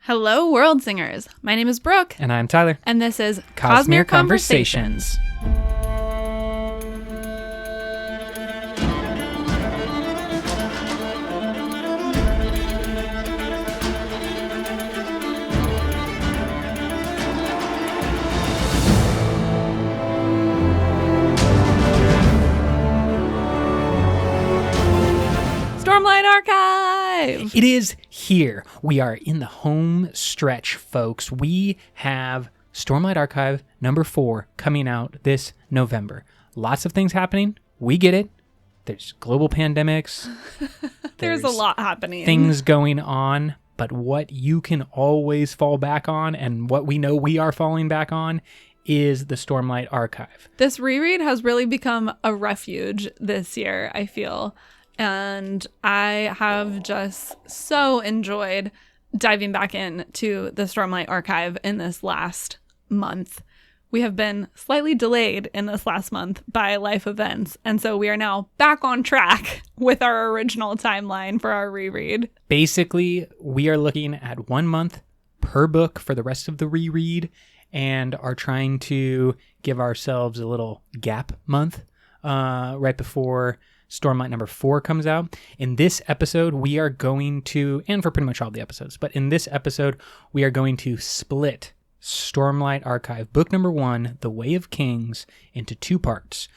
Hello, world singers. My name is Brooke. And I'm Tyler. And this is Cosmere Conversations. Stormlight Archive! It is here. We are in the home stretch, folks. We have Stormlight Archive number 4 coming out this November. Lots of things happening. We get it. There's global pandemics. There's a lot happening. Things going on. But what you can always fall back on, and what we know we are falling back on, is the Stormlight Archive. This reread has really become a refuge this year, I feel. And I have just so enjoyed diving back into the Stormlight Archive in this last month. We have been slightly delayed in this last month by life events, and so we are now back on track with our original timeline for our reread. Basically, we are looking at 1 month per book for the rest of the reread, and are trying to give ourselves a little gap month right before Stormlight number 4 comes out. In this episode, we are going to, and for pretty much all the episodes, but in this episode, we are going to split Stormlight Archive book number 1, The Way of Kings, into 2 parts.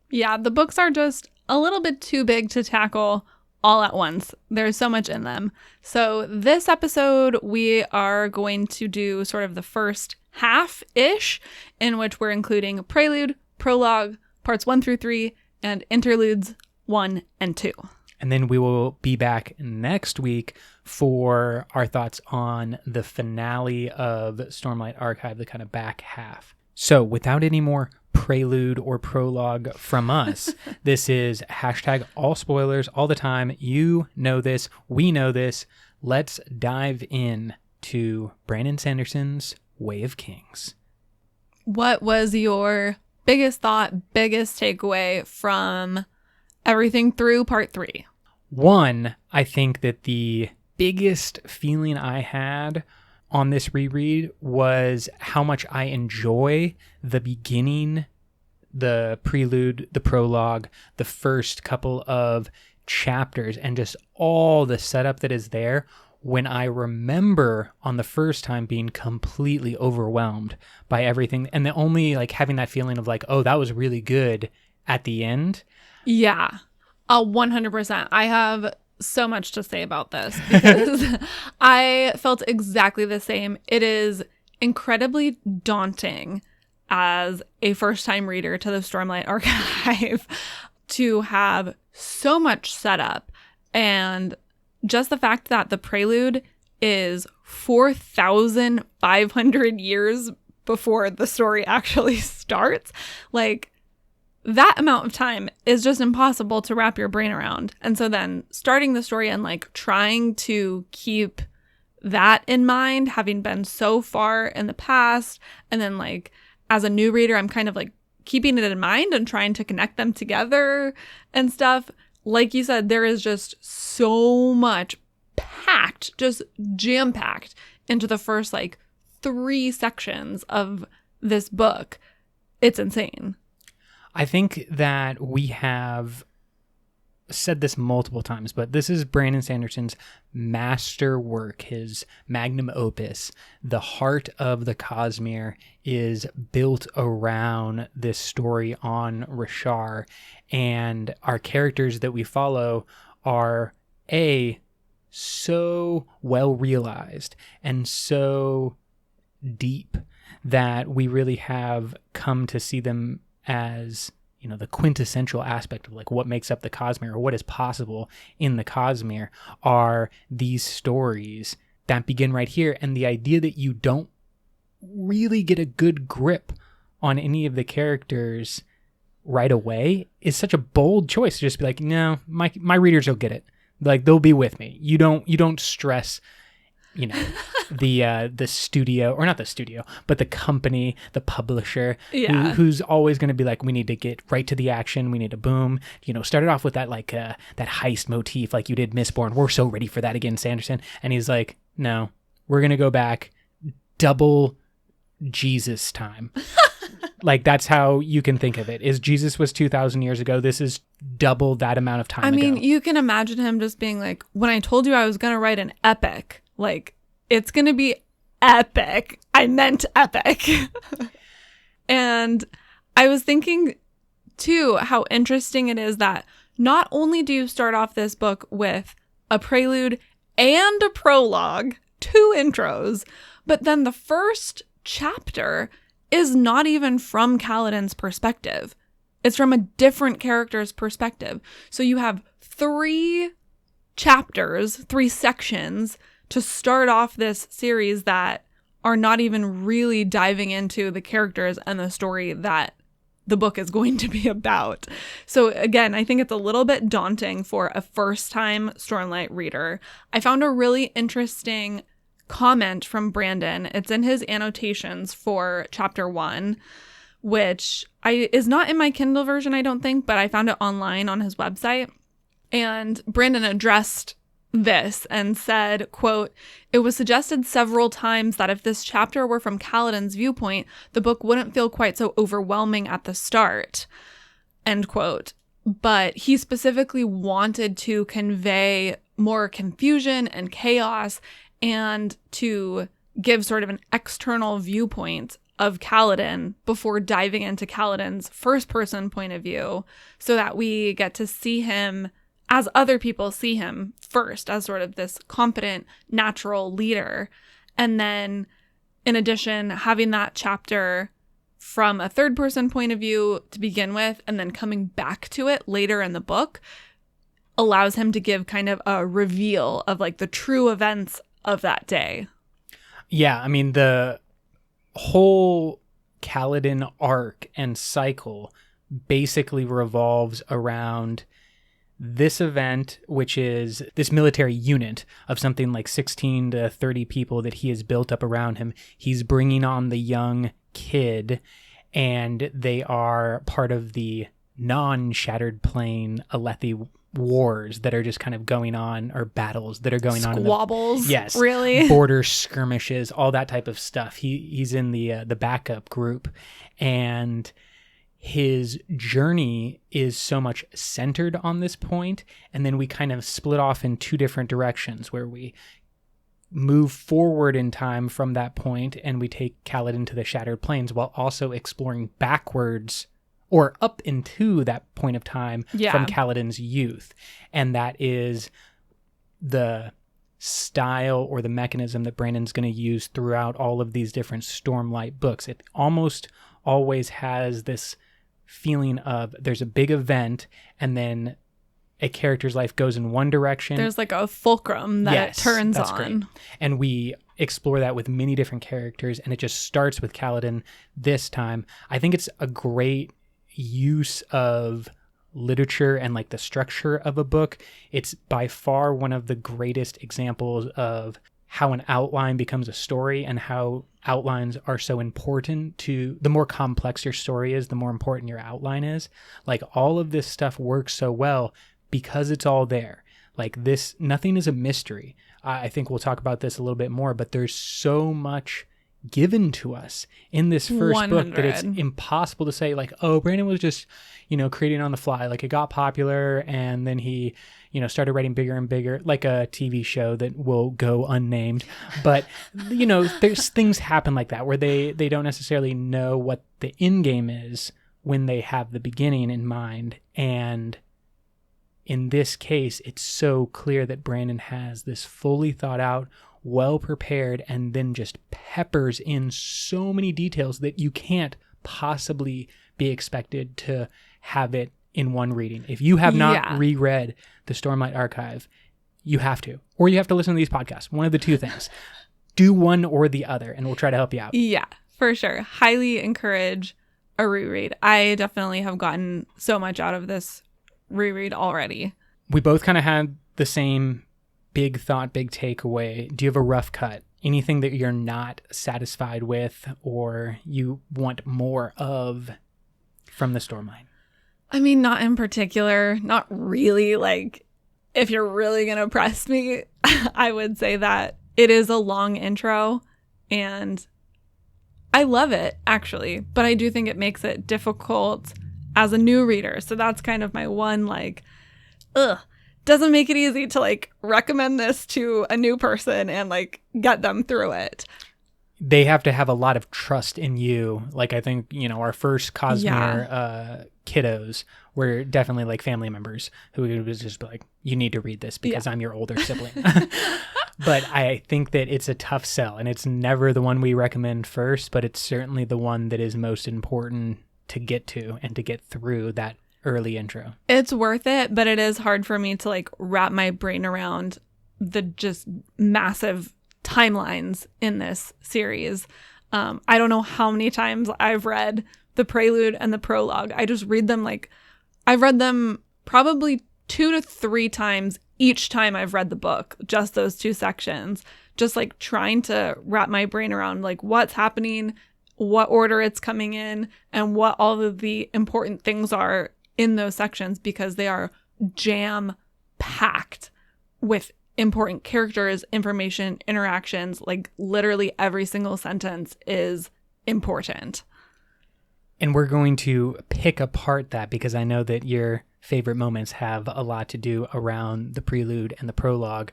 Yeah, the books are just a little bit too big to tackle all at once. There's so much in them. So this episode, we are going to do sort of the first half-ish, in which we're including Prelude, Prologue, parts 1 through 3, and Interludes 1 and 2. And then we will be back next week for our thoughts on the finale of Stormlight Archive, the kind of back half. So without any more prelude or prologue from us, this is hashtag all spoilers all the time. You know this. We know this. Let's dive in to Brandon Sanderson's Way of Kings. What was your biggest thought, biggest takeaway from everything through part 3? One, I think that the biggest feeling I had on this reread was how much I enjoy the beginning, the prelude, the prologue, the first couple of chapters, and just all the setup that is there, when I remember on the first time being completely overwhelmed by everything, and the only having that feeling of oh, that was really good at the end. Yeah, 100%. I have so much to say about this because I felt exactly the same. It is incredibly daunting as a first-time reader to the Stormlight Archive to have so much setup, and just the fact that the prelude is 4,500 years before the story actually starts, that amount of time is just impossible to wrap your brain around. And so then starting the story and trying to keep that in mind, having been so far in the past, and then as a new reader, I'm kind of keeping it in mind and trying to connect them together and stuff. Like you said, there is just so much packed, just jam-packed into the first 3 sections of this book. It's insane. I think that we have said this multiple times, but this is Brandon Sanderson's masterwork, his magnum opus. The heart of the Cosmere is built around this story on Rashar, and our characters that we follow are so well realized and so deep that we really have come to see them as the quintessential aspect of what makes up the Cosmere, or what is possible in the Cosmere, are these stories that begin right here. And the idea that you don't really get a good grip on any of the characters right away is such a bold choice to just be no, my readers will get it. They'll be with me. You don't stress the studio, or not the studio, but the company, the publisher, who's always going to be we need to get right to the action. We need to boom, start it off with that that heist motif, you did Mistborn. We're so ready for that again, Sanderson. And he's no, we're going to go back double Jesus time. Like, that's how you can think of it. Is Jesus was 2,000 years ago. This is double that amount of time I mean, ago. you can imagine him just being like, when I told you I was going to write an epic, like, it's going to be epic. I meant epic. And I was thinking, too, how interesting it is that not only do you start off this book with a prelude and a prologue, 2 intros, but then the first chapter is not even from Kaladin's perspective. It's from a different character's perspective. So you have 3 chapters, 3 sections to start off this series that are not even really diving into the characters and the story that the book is going to be about. So again, I think it's a little bit daunting for a first-time Stormlight reader. I found a really interesting comment from Brandon. It's in his annotations for chapter 1, which is not in my Kindle version, I don't think, but I found it online on his website. And Brandon addressed this and said, quote, "It was suggested several times that if this chapter were from Kaladin's viewpoint, the book wouldn't feel quite so overwhelming at the start," end quote. But he specifically wanted to convey more confusion and chaos and to give sort of an external viewpoint of Kaladin before diving into Kaladin's first-person point of view, so that we get to see him as other people see him first, as sort of this competent, natural leader. And then, in addition, having that chapter from a third-person point of view to begin with, and then coming back to it later in the book, allows him to give kind of a reveal of like the true events of that day. Yeah, I mean, the whole Kaladin arc and cycle basically revolves around this event, which is this military unit of something like 16 to 30 people that he has built up around him. He's bringing on the young kid, and they are part of the non-Shattered Plane Alethi wars that are just kind of going on, or battles that are going on. Squabbles. Yes. Really? Border skirmishes, all that type of stuff. He's in the backup group, and his journey is so much centered on this point, and then we kind of split off in 2 different directions where we move forward in time from that point and we take Kaladin to the Shattered Plains while also exploring backwards or up into that point of time from Kaladin's youth. And that is the style or the mechanism that Brandon's going to use throughout all of these different Stormlight books. It almost always has this feeling of there's a big event and then a character's life goes in one direction. There's like a fulcrum that it turns on. Great. And we explore that with many different characters, and it just starts with Kaladin this time. I think it's a great use of literature and like the structure of a book. It's by far one of the greatest examples of how an outline becomes a story, and how outlines are so important to the more complex your story is, the more important your outline is. Like, all of this stuff works so well because it's all there. Like, this, nothing is a mystery. I think we'll talk about this a little bit more, but there's so much given to us in this first 100. book that it's impossible to say like, oh, Brandon was just, creating on the fly. Like, it got popular and then he, started writing bigger and bigger, like a TV show that will go unnamed. But, there's things happen like that where they don't necessarily know what the end game is when they have the beginning in mind. And in this case, it's so clear that Brandon has this fully thought out, well prepared, and then just peppers in so many details that you can't possibly be expected to have it in one reading. If you have not reread the Stormlight Archive, you have to, or you have to listen to these podcasts. One of the 2 things. Do one or the other, and we'll try to help you out. Yeah, for sure. Highly encourage a reread. I definitely have gotten so much out of this reread already. We both kind of had the same big thought, big takeaway. Do you have a rough cut? Anything that you're not satisfied with or you want more of from the Stormlight? I mean, not in particular. Not really. Like, if you're really going to press me, I would say that it is a long intro, and I love it, actually, but I do think it makes it difficult as a new reader. So that's kind of my one, like, doesn't make it easy to, like, recommend this to a new person and, like, get them through it. They have to have a lot of trust in you. Like, I think, you know, our first Cosmere kiddos were definitely like family members who would just be like, you need to read this because I'm your older sibling. But I think that it's a tough sell, and it's never the one we recommend first, but it's certainly the one that is most important to get to and to get through that early intro. It's worth it, but it is hard for me to, like, wrap my brain around the just massive timelines in this series. I don't know how many times I've read the Prelude and the Prologue. I just read them, like, I've read them probably 2 to 3 times each time I've read the book, just those 2 sections, just, like, trying to wrap my brain around, like, what's happening, what order it's coming in, and what all of the important things are in those sections, because they are jam-packed with important characters, information, interactions. Like, literally every single sentence is important. And we're going to pick apart that because I know that your favorite moments have a lot to do around the Prelude and the Prologue.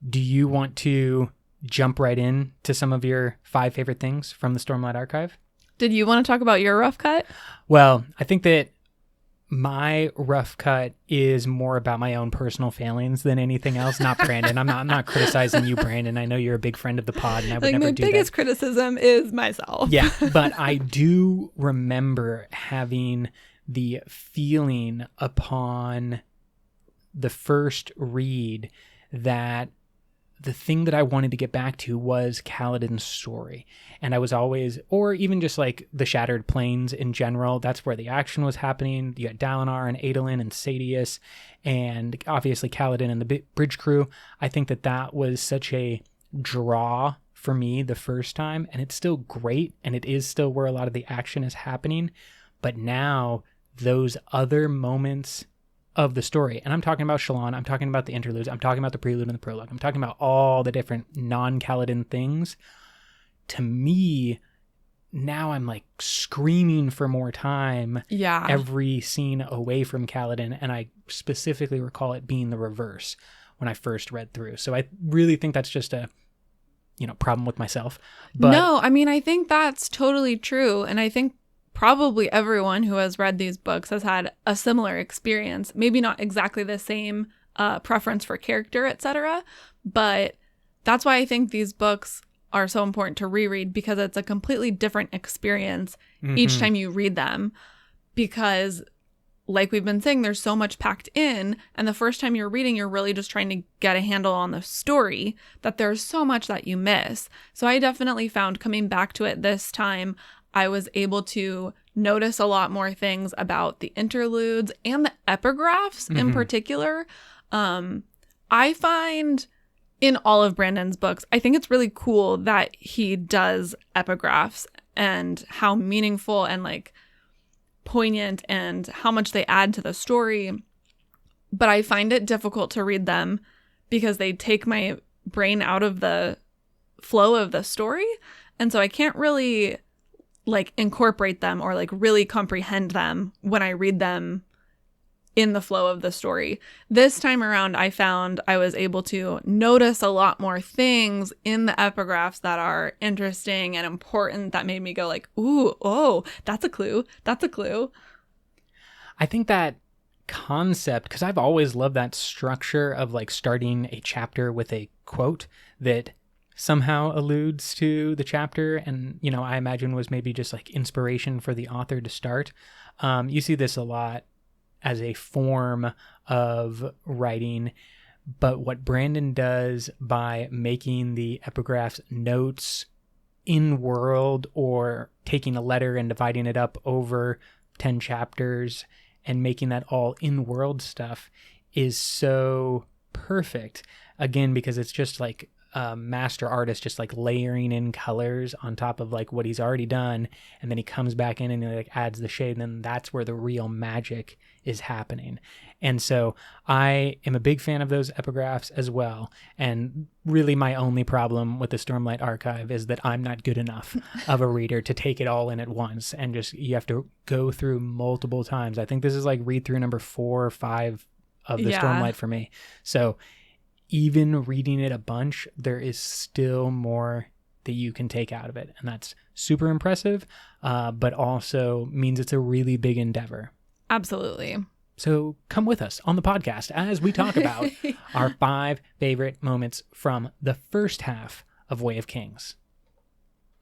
Do you want to jump right in to some of your 5 favorite things from the Stormlight Archive? Did you want to talk about your rough cut? Well, I think that my rough cut is more about my own personal failings than anything else. Not Brandon. I'm not criticizing you, Brandon. I know you're a big friend of the pod, and I would like, never my do that. biggest criticism is myself. Yeah, but I do remember having the feeling upon the first read that the thing that I wanted to get back to was Kaladin's story. And I was always, or even just like the Shattered Plains in general, that's where the action was happening. You had Dalinar and Adolin and Sadeas, and obviously Kaladin and the bridge crew. I think that that was such a draw for me the first time, and it's still great, and it is still where a lot of the action is happening. But now those other moments of the story, and I'm talking about Shallan, I'm talking about the interludes, I'm talking about the Prelude and the Prologue, I'm talking about all the different non-Kaladin things. To me, now I'm like screaming for more time. Yeah. Every scene away from Kaladin, and I specifically recall it being the reverse when I first read through. So I really think that's just a problem with myself. But no, I mean, I think that's totally true, and I think probably everyone who has read these books has had a similar experience. Maybe not exactly the same preference for character, etc. But that's why I think these books are so important to reread, because it's a completely different experience each time you read them. Because, like we've been saying, there's so much packed in, and the first time you're reading, you're really just trying to get a handle on the story, that there's so much that you miss. So I definitely found coming back to it this time, I was able to notice a lot more things about the interludes and the epigraphs in particular. I find in all of Brandon's books, I think it's really cool that he does epigraphs and how meaningful and, like, poignant and how much they add to the story. But I find it difficult to read them because they take my brain out of the flow of the story. And so I can't really, like, incorporate them or, like, really comprehend them when I read them in the flow of the story. This time around, I found I was able to notice a lot more things in the epigraphs that are interesting and important, that made me go like, ooh, oh, that's a clue. That's a clue. I think that concept, because I've always loved that structure of, like, starting a chapter with a quote that somehow alludes to the chapter, and I imagine was maybe just like inspiration for the author to start. You see this a lot as a form of writing, but what Brandon does by making the epigraphs notes in world, or taking a letter and dividing it up over 10 chapters and making that all in world stuff, is so perfect, again, because it's just like master artist just like layering in colors on top of like what he's already done, and then he comes back in and he like adds the shade, and then that's where the real magic is happening. And so I am a big fan of those epigraphs as well. And really my only problem with the Stormlight Archive is that I'm not good enough of a reader to take it all in at once, and just you have to go through multiple times. I think this is like read through number 4 or 5 of the Stormlight for me. So even reading it a bunch, there is still more that you can take out of it. And that's super impressive, but also means it's a really big endeavor. Absolutely. So come with us on the podcast as we talk about our 5 favorite moments from the first half of Way of Kings.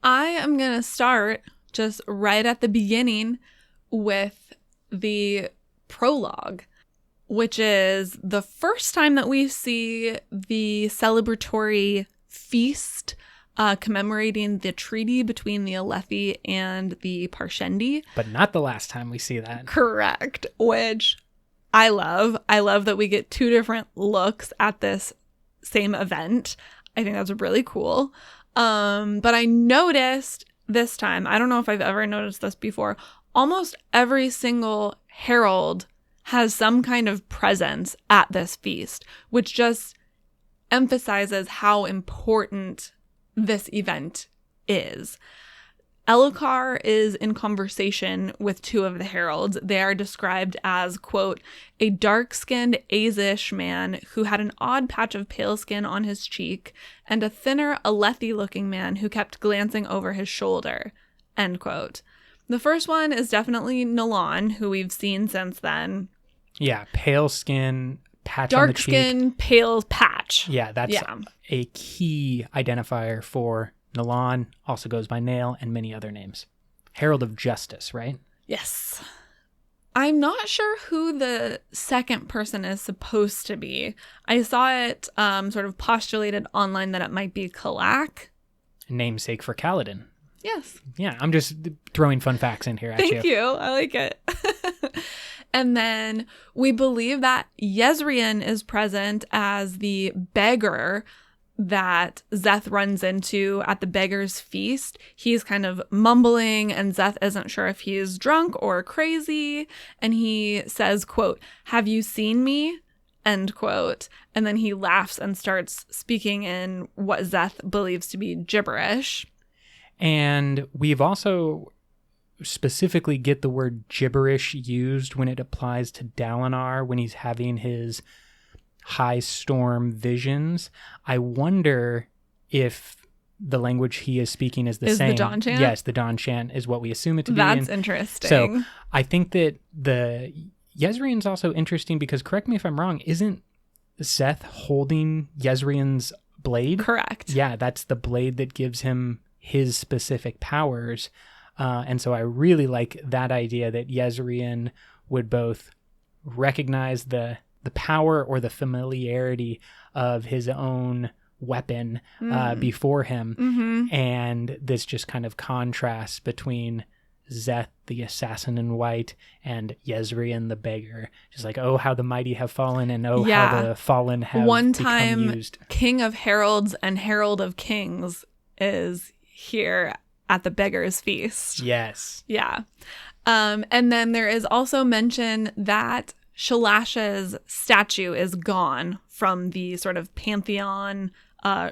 I am going to start just right at the beginning with the prologue, which is the first time that we see the celebratory feast commemorating the treaty between the Alethi and the Parshendi. But not the last time we see that. Correct, which I love. I love that we get 2 different looks at this same event. I think that's really cool. But I noticed this time, I don't know if I've ever noticed this before, almost every single herald has some kind of presence at this feast, which just emphasizes how important this event is. Elokar is in conversation with 2 of the heralds. They are described as, quote, a dark-skinned Azish man who had an odd patch of pale skin on his cheek, and a thinner Alethi-looking man who kept glancing over his shoulder, end quote. The first one is definitely Nalan, who we've seen since then. Yeah, pale skin, patch on the cheek. Dark skin, pale patch. Yeah, that's a key identifier for Nalan. Also goes by Nail and many other names. Herald of Justice, right? Yes. I'm not sure who the second person is supposed to be. I saw it sort of postulated online that it might be Kalak. Namesake for Kaladin. Yes. Yeah, I'm just throwing fun facts in here at you. Thank you. I like it. And then we believe that Yezrian is present as the beggar that Szeth runs into at the beggar's feast. He's kind of mumbling, and Szeth isn't sure if he's drunk or crazy. And he says, quote, "Have you seen me?" End quote. And then he laughs and starts speaking in what Szeth believes to be gibberish. And we've also specifically get the word gibberish used when it applies to Dalinar when he's having his high storm visions. I wonder if the language he is speaking is the same. Is the Dawn Chant? Yes, the Dawn Chant is what we assume it to be. That's interesting. So I think that the Yezrian's also interesting because, correct me if I'm wrong, isn't Szeth holding Yezrian's blade? Correct. Yeah, that's the blade that gives him his specific powers. And so I really like that idea that Yezrian would both recognize the power or the familiarity of his own weapon before him. Mm-hmm. And this just kind of contrast between Szeth, the assassin in white, and Yezrian, the beggar. Just like, oh, how the mighty have fallen, and how the fallen have One become time, used. King of Heralds and Herald of Kings is here at the beggar's feast. Yes. Yeah. And then there is also mention that Shalash's statue is gone from the sort of pantheon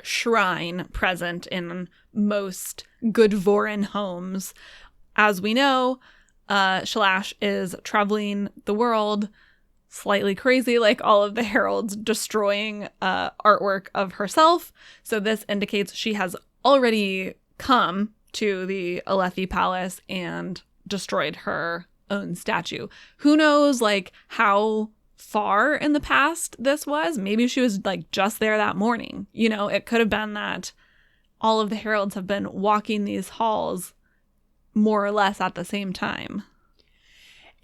shrine present in most good Vorin homes. As we know, Shalash is traveling the world slightly crazy, like all of the heralds, destroying artwork of herself. So this indicates she has already come to the Alethi Palace and destroyed her own statue. Who knows, like, how far in the past this was? Maybe she was, like, just there that morning. You know, it could have been that all of the heralds have been walking these halls more or less at the same time.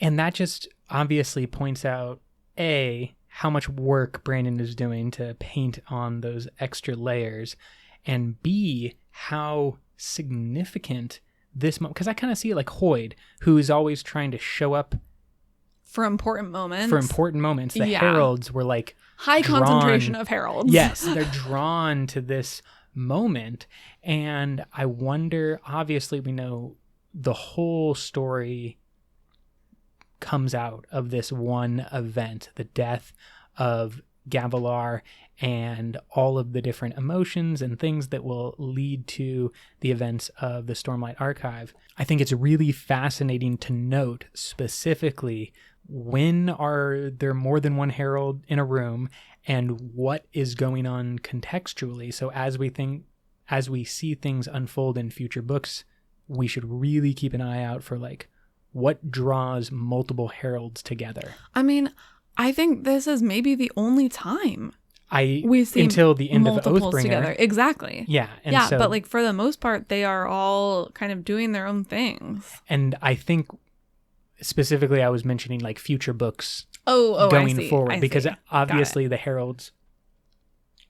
And that just obviously points out, A, how much work Brandon is doing to paint on those extra layers, and B, how significant this moment, because I kind of see it like Hoyd, who is always trying to show up For important moments. The heralds were like high concentration of heralds. Yes, they're drawn to this moment. And I wonder, obviously we know the whole story comes out of this one event, the death of Gavilar, and all of the different emotions and things that will lead to the events of the Stormlight Archive. I think it's really fascinating to note specifically when are there more than one herald in a room and what is going on contextually. So as we see things unfold in future books, we should really keep an eye out for like what draws multiple heralds together. I mean, I think this is maybe the only time we see until the end of Oathbringer together. Exactly. Yeah. So, but like for the most part, they are all kind of doing their own things. And I think specifically I was mentioning like future books going forward, because obviously the heralds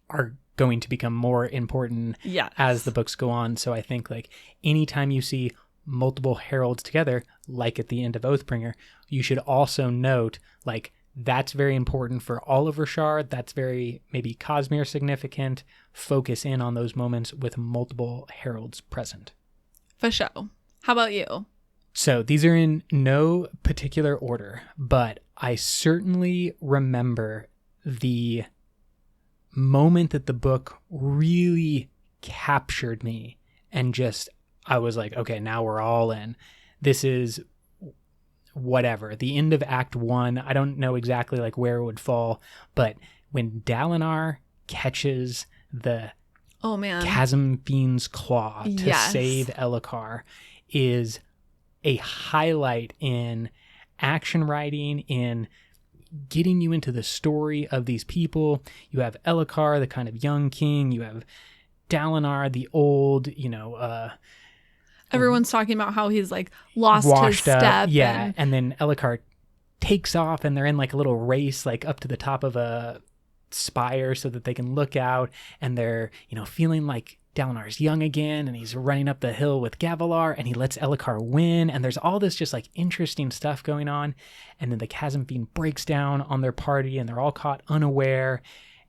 are going to become more important as the books go on. So I think like anytime you see multiple heralds together, like at the end of Oathbringer, you should also note like that's very important for Oliver Shard. That's very maybe Cosmere significant. Focus in on those moments with multiple heralds present. For sure. How about you? So these are in no particular order, but I certainly remember the moment that the book really captured me and just, I was like, okay, now we're all in. This is whatever. The end of Act 1, I don't know exactly like where it would fall, but when Dalinar catches the Chasm Fiend's claw to save Elhokar is a highlight in action writing, in getting you into the story of these people. You have Elhokar, the kind of young king. You have Dalinar, the old, everyone's talking about how he's like lost his step. Yeah. And then Elhokar takes off and they're in like a little race, like up to the top of a spire so that they can look out. And they're, feeling like Dalinar's young again, and he's running up the hill with Gavilar, and he lets Elhokar win, and there's all this just like interesting stuff going on. And then the Chasm Fiend breaks down on their party, and they're all caught unaware.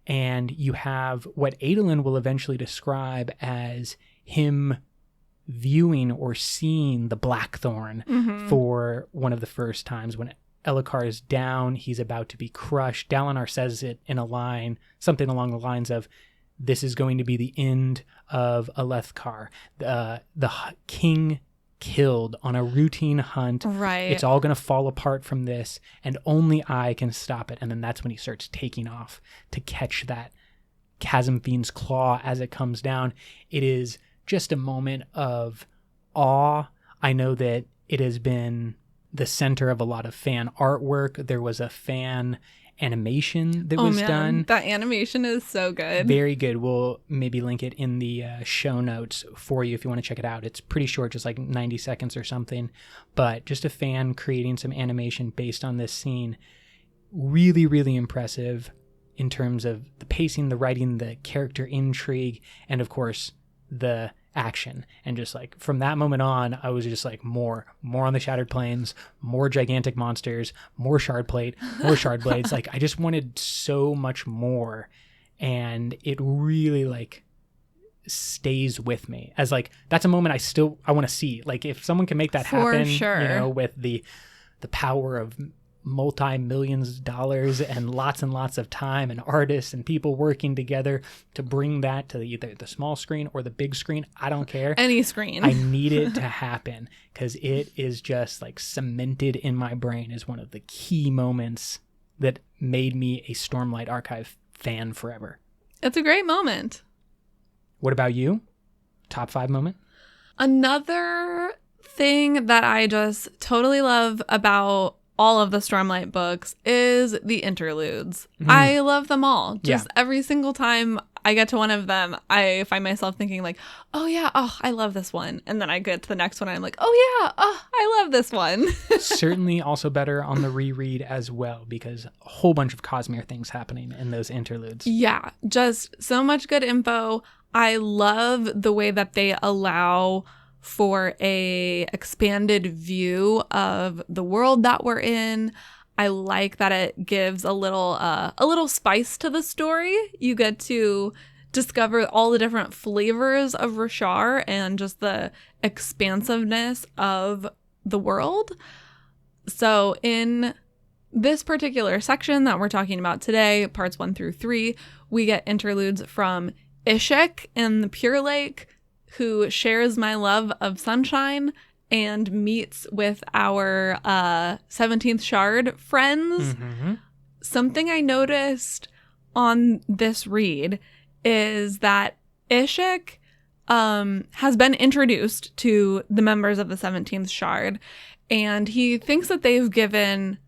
And you have what Adolin will eventually describe as him viewing or seeing the Blackthorn for one of the first times. When Elhokar is down, he's about to be crushed. Dalinar says it in a line, something along the lines of, "This is going to be the end of Alethkar. The king killed on a routine hunt. Right. It's all going to fall apart from this, and only I can stop it." And then that's when he starts taking off to catch that Chasm Fiend's claw as it comes down. It is just a moment of awe. I know that it has been the center of a lot of fan artwork. There was a fan animation that was done. That animation is so good. Very good. We'll maybe link it in the show notes for you if you want to check it out. It's pretty short, just like 90 seconds or something. But just a fan creating some animation based on this scene. Really, really impressive in terms of the pacing, the writing, the character intrigue, and of course, the action. And just like from that moment on, I was just like more on the Shattered Plains, more gigantic monsters, more shard plate, more shard blades. Like I just wanted so much more, and it really like stays with me as like that's a moment I want to see. Like if someone can make that happen, sure. With the power of multi-millions of dollars and lots of time and artists and people working together to bring that to either the small screen or the big screen. I don't care. Any screen. I need it to happen because it is just like cemented in my brain as one of the key moments that made me a Stormlight Archive fan forever. It's a great moment. What about you? Top 5 moment? Another thing that I just totally love about all of the Stormlight books is the interludes. I love them all. Just every single time I get to one of them, I find myself thinking like, I love this one. And then I get to the next one and I'm like, I love this one. Certainly also better on the reread as well, because a whole bunch of Cosmere things happening in those interludes. Yeah, just so much good info. I love the way that they allow for a expanded view of the world that we're in. I like that it gives a little spice to the story. You get to discover all the different flavors of Rashar and just the expansiveness of the world. So in this particular section that we're talking about today, parts 1 through 3, we get interludes from Ishik in the Pure Lake, who shares my love of sunshine and meets with our 17th Shard friends. Mm-hmm. Something I noticed on this read is that Ishik has been introduced to the members of the 17th Shard, and he thinks that they've given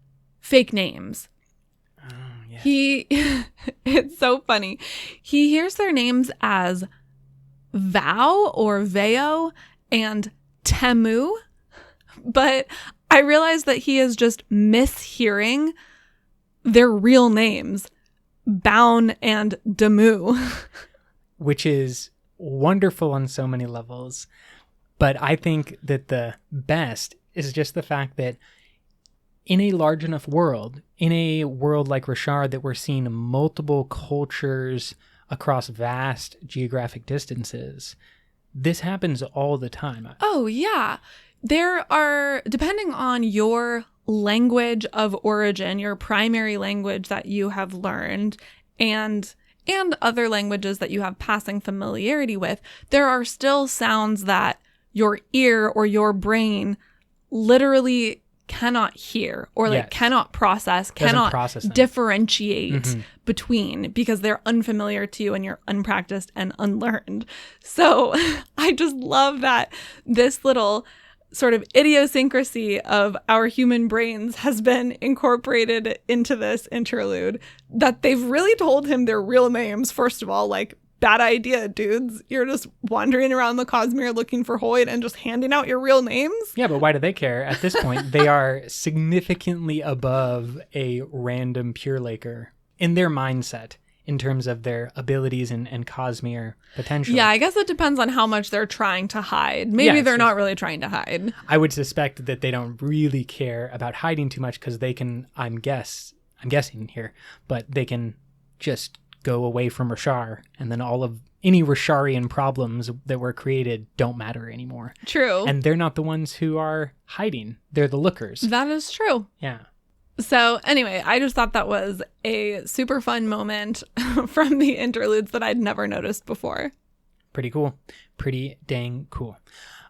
fake names. Oh, yeah. It's so funny. He hears their names as Vow or Veo and Temu, but I realized that he is just mishearing their real names, Baun and Demu. Which is wonderful on so many levels. But I think that the best is just the fact that in a large enough world, in a world like Rashar that we're seeing multiple cultures across vast geographic distances, this happens all the time. Oh, yeah. There are, depending on your language of origin, your primary language that you have learned, and other languages that you have passing familiarity with, there are still sounds that your ear or your brain literally cannot hear or like cannot process, cannot differentiate between, because they're unfamiliar to you and you're unpracticed and unlearned. So I just love that this little sort of idiosyncrasy of our human brains has been incorporated into this interlude, that they've really told him their real names. First of all, like, bad idea, dudes. You're just wandering around the Cosmere looking for Hoyd and just handing out your real names. Yeah, but why do they care? At this point, they are significantly above a random Pure Laker in their mindset in terms of their abilities and Cosmere potential. Yeah, I guess it depends on how much they're trying to hide. Maybe they're not really trying to hide. I would suspect that they don't really care about hiding too much, because they can, I'm guessing here, but they can just go away from Rashar, and then all of any Rasharian problems that were created don't matter anymore. True. And they're not the ones who are hiding. They're the lookers. That is true. Yeah. So anyway, I just thought that was a super fun moment from the interludes that I'd never noticed before. Pretty cool. Pretty dang cool.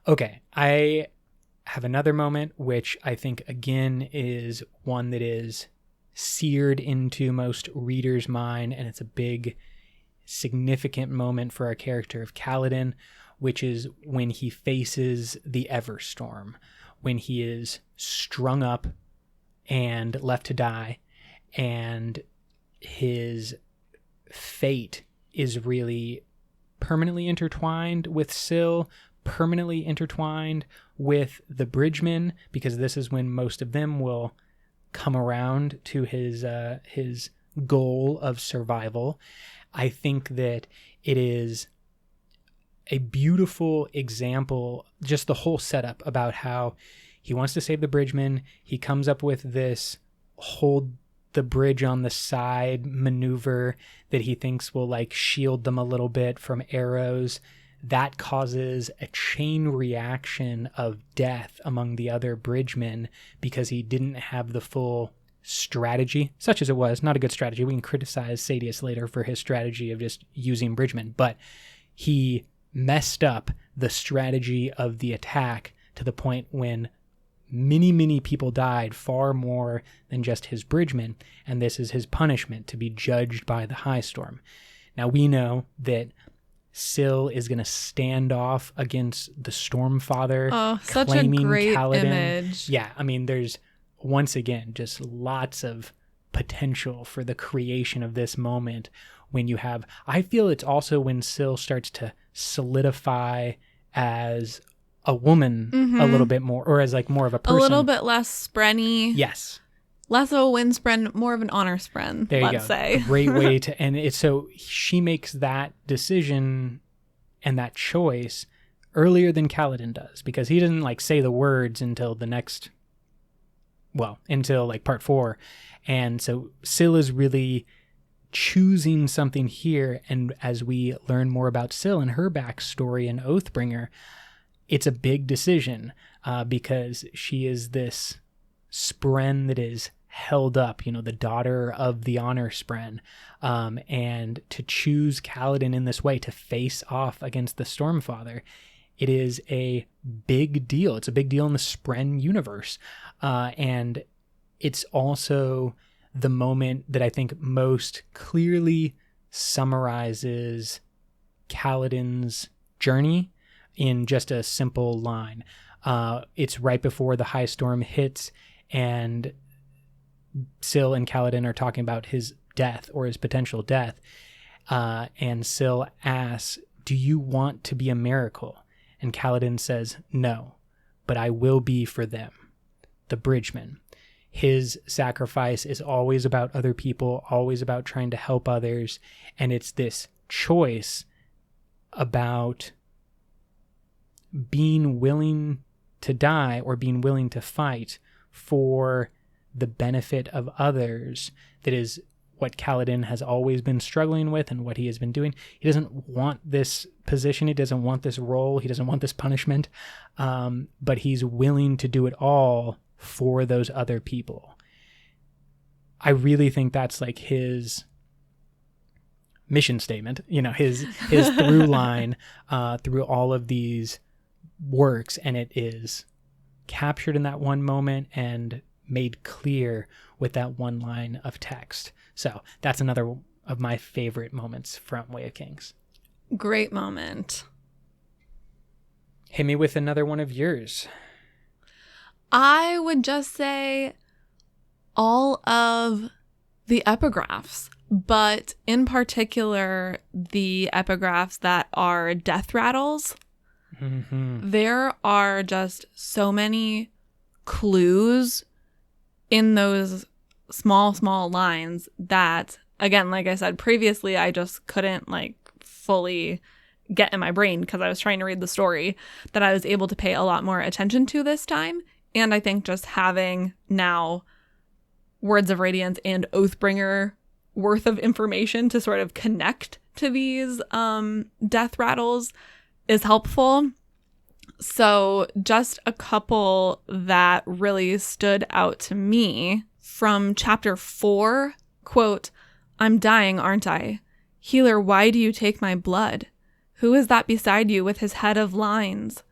Okay, I have another moment, which I think, again, is one that is seared into most readers' mind, and it's a big, significant moment for our character of Kaladin, which is when he faces the Everstorm, when he is strung up and left to die, and his fate is really permanently intertwined with Syl, permanently intertwined with the Bridgemen, because this is when most of them will come around to his goal of survival. I think that it is a beautiful example, just the whole setup about how he wants to save the Bridgemen. He comes up with this hold the bridge on the side maneuver that he thinks will like shield them a little bit from arrows. That causes a chain reaction of death among the other bridgemen because he didn't have the full strategy, such as it was. Not a good strategy. We can criticize Sadius later for his strategy of just using bridgemen, but he messed up the strategy of the attack to the point when many people died, far more than just his bridgemen, and this is his punishment, to be judged by the High Storm. Now we know that Syl is going to stand off against the Stormfather, such a great Kaladin. Image. Yeah, I mean, there's, once again, just lots of potential for the creation of this moment when you have, I feel it's also when Syl starts to solidify as a woman a little bit more, or as like more of a person. A little bit less sprenny. Yes. Less of a wind spren, more of an honor spren, there you let's go. say. Great way to, and it's so she makes that decision and that choice earlier than Kaladin does, because he doesn't like say the words until the next until like part 4. And so Syl is really choosing something here. And as we learn more about Syl and her backstory and Oathbringer, it's a big decision because she is this spren that is held up, the daughter of the honor spren. And to choose Kaladin in this way, to face off against the Stormfather, it is a big deal. It's a big deal in the spren universe. And it's also the moment that I think most clearly summarizes Kaladin's journey in just a simple line. It's right before the high storm hits, and Syl and Kaladin are talking about his death or his potential death. And Syl asks, "Do you want to be a miracle?" And Kaladin says, "No, but I will be for them, the bridgemen." His sacrifice is always about other people, always about trying to help others. And it's this choice about being willing to die or being willing to fight for the benefit of others that is what Kaladin has always been struggling with and what he has been doing. He doesn't want this position. He doesn't want this role. He doesn't want this punishment. But he's willing to do it all for those other people. I really think that's like his mission statement, his through line through all of these works, and it is captured in that one moment and made clear with that one line of text. So that's another of my favorite moments from Way of Kings. Great moment. Hit me with another one of yours. I would just say all of the epigraphs, but in particular, the epigraphs that are death rattles. Mm-hmm. There are just so many clues in those small lines that, again, like I said previously, I just couldn't fully get in my brain because I was trying to read the story, that I was able to pay a lot more attention to this time. And I think just having now Words of Radiance and Oathbringer worth of information to sort of connect to these death rattles is helpful. So just a couple that really stood out to me from chapter 4, quote, "I'm dying, aren't I? Healer, why do you take my blood? Who is that beside you with his head of lines?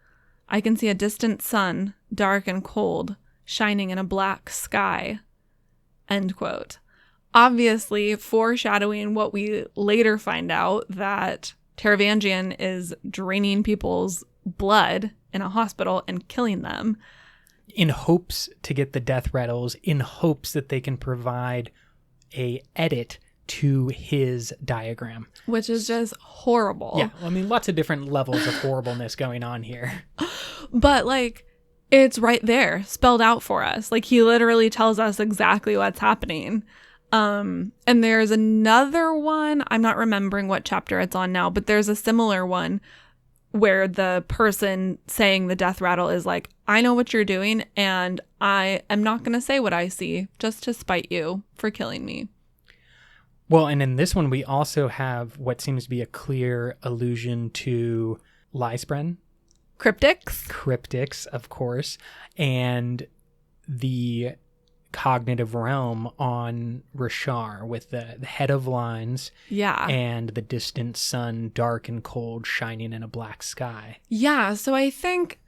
I can see a distant sun, dark and cold, shining in a black sky." End quote. Obviously foreshadowing what we later find out, that Taravangian is draining people's blood in a hospital and killing them. In hopes to get the death rattles, in hopes that they can provide a edit to his diagram. Which is just horrible. Yeah, I mean, lots of different levels of horribleness going on here. But it's right there, spelled out for us. He literally tells us exactly what's happening. And there's another one, I'm not remembering what chapter it's on now, but there's a similar one where the person saying the death rattle is like, "I know what you're doing, and I am not going to say what I see just to spite you for killing me." Well, and in this one, we also have what seems to be a clear allusion to Lyspren. Cryptics, of course, and the cognitive realm on Rashar with the head of lines. Yeah. And the distant sun, dark and cold, shining in a black sky. Yeah, so I think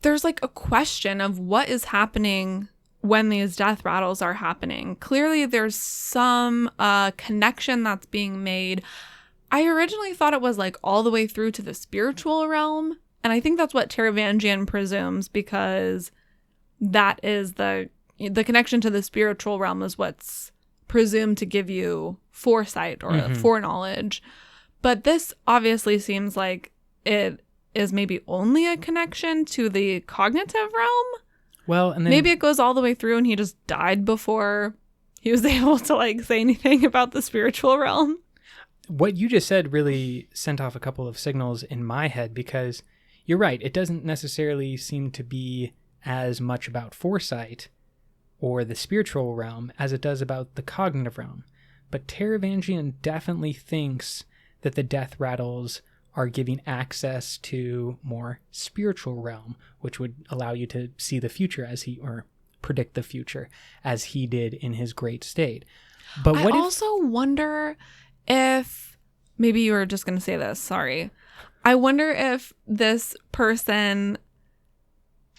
there's a question of what is happening when these death rattles are happening. Clearly there's some connection that's being made. I originally thought it was all the way through to the spiritual realm. And I think that's what Taravangian presumes, because that is the connection to the spiritual realm is what's presumed to give you foresight or foreknowledge. But this obviously seems like it is maybe only a connection to the cognitive realm. Well, and then maybe it goes all the way through and he just died before he was able to say anything about the spiritual realm. What you just said really sent off a couple of signals in my head, because you're right. It doesn't necessarily seem to be as much about foresight, or the spiritual realm as it does about the cognitive realm. But Taravangian definitely thinks that the death rattles are giving access to more spiritual realm, which would allow you to see the future or predict the future as he did in his great state. But I also wonder if, maybe you were just going to say this, sorry. I wonder if this person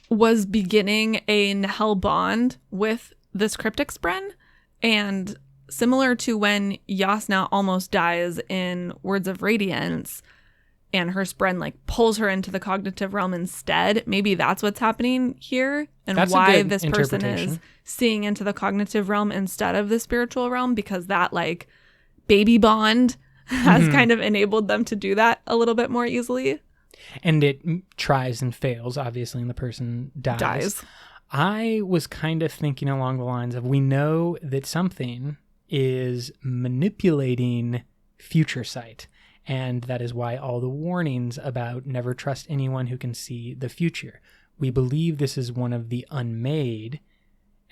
was beginning a Nahel bond with this cryptic Spren, and similar to when Yasna almost dies in Words of Radiance and her Spren like pulls her into the cognitive realm instead, maybe that's what's happening here, and that's why this person is seeing into the cognitive realm instead of the spiritual realm, because that like baby bond has kind of enabled them to do that a little bit more easily. And it tries and fails, obviously, and the person dies. I was kind of thinking along the lines of, we know that something is manipulating future sight, and that is why all the warnings about never trust anyone who can see the future. We believe this is one of the unmade,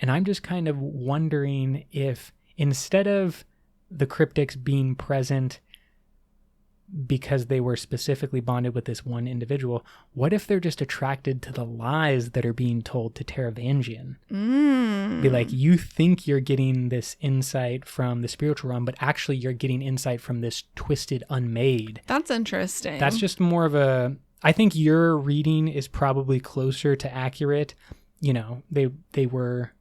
and I'm just kind of wondering if instead of the cryptics being present because they were specifically bonded with this one individual, what if they're just attracted to the lies that are being told to Taravangian? Be like, you think you're getting this insight from the spiritual realm, but actually you're getting insight from this twisted unmade. That's interesting. That's just more of a, I think your reading is probably closer to accurate. You know, they were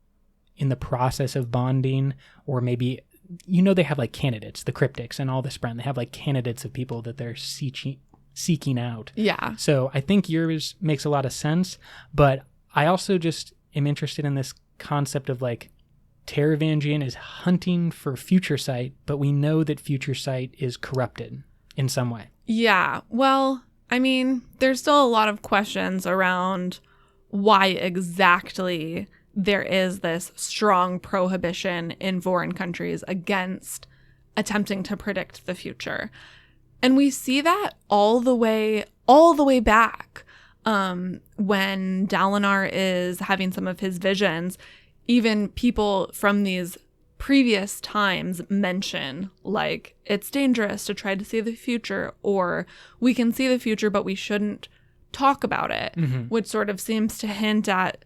in the process of bonding, or maybe, you know, they have like candidates, the cryptics and all this brand. They have like candidates of people that they're seeking out. Yeah. So I think yours makes a lot of sense, but I also just am interested in this concept of like Taravangian is hunting for future sight, but we know that future sight is corrupted in some way. Yeah. Well, I mean, there's still a lot of questions around why exactly there is this strong prohibition in foreign countries against attempting to predict the future. And we see that all the way back when Dalinar is having some of his visions. Even people from these previous times mention, like, it's dangerous to try to see the future, or we can see the future, but we shouldn't talk about it, which sort of seems to hint at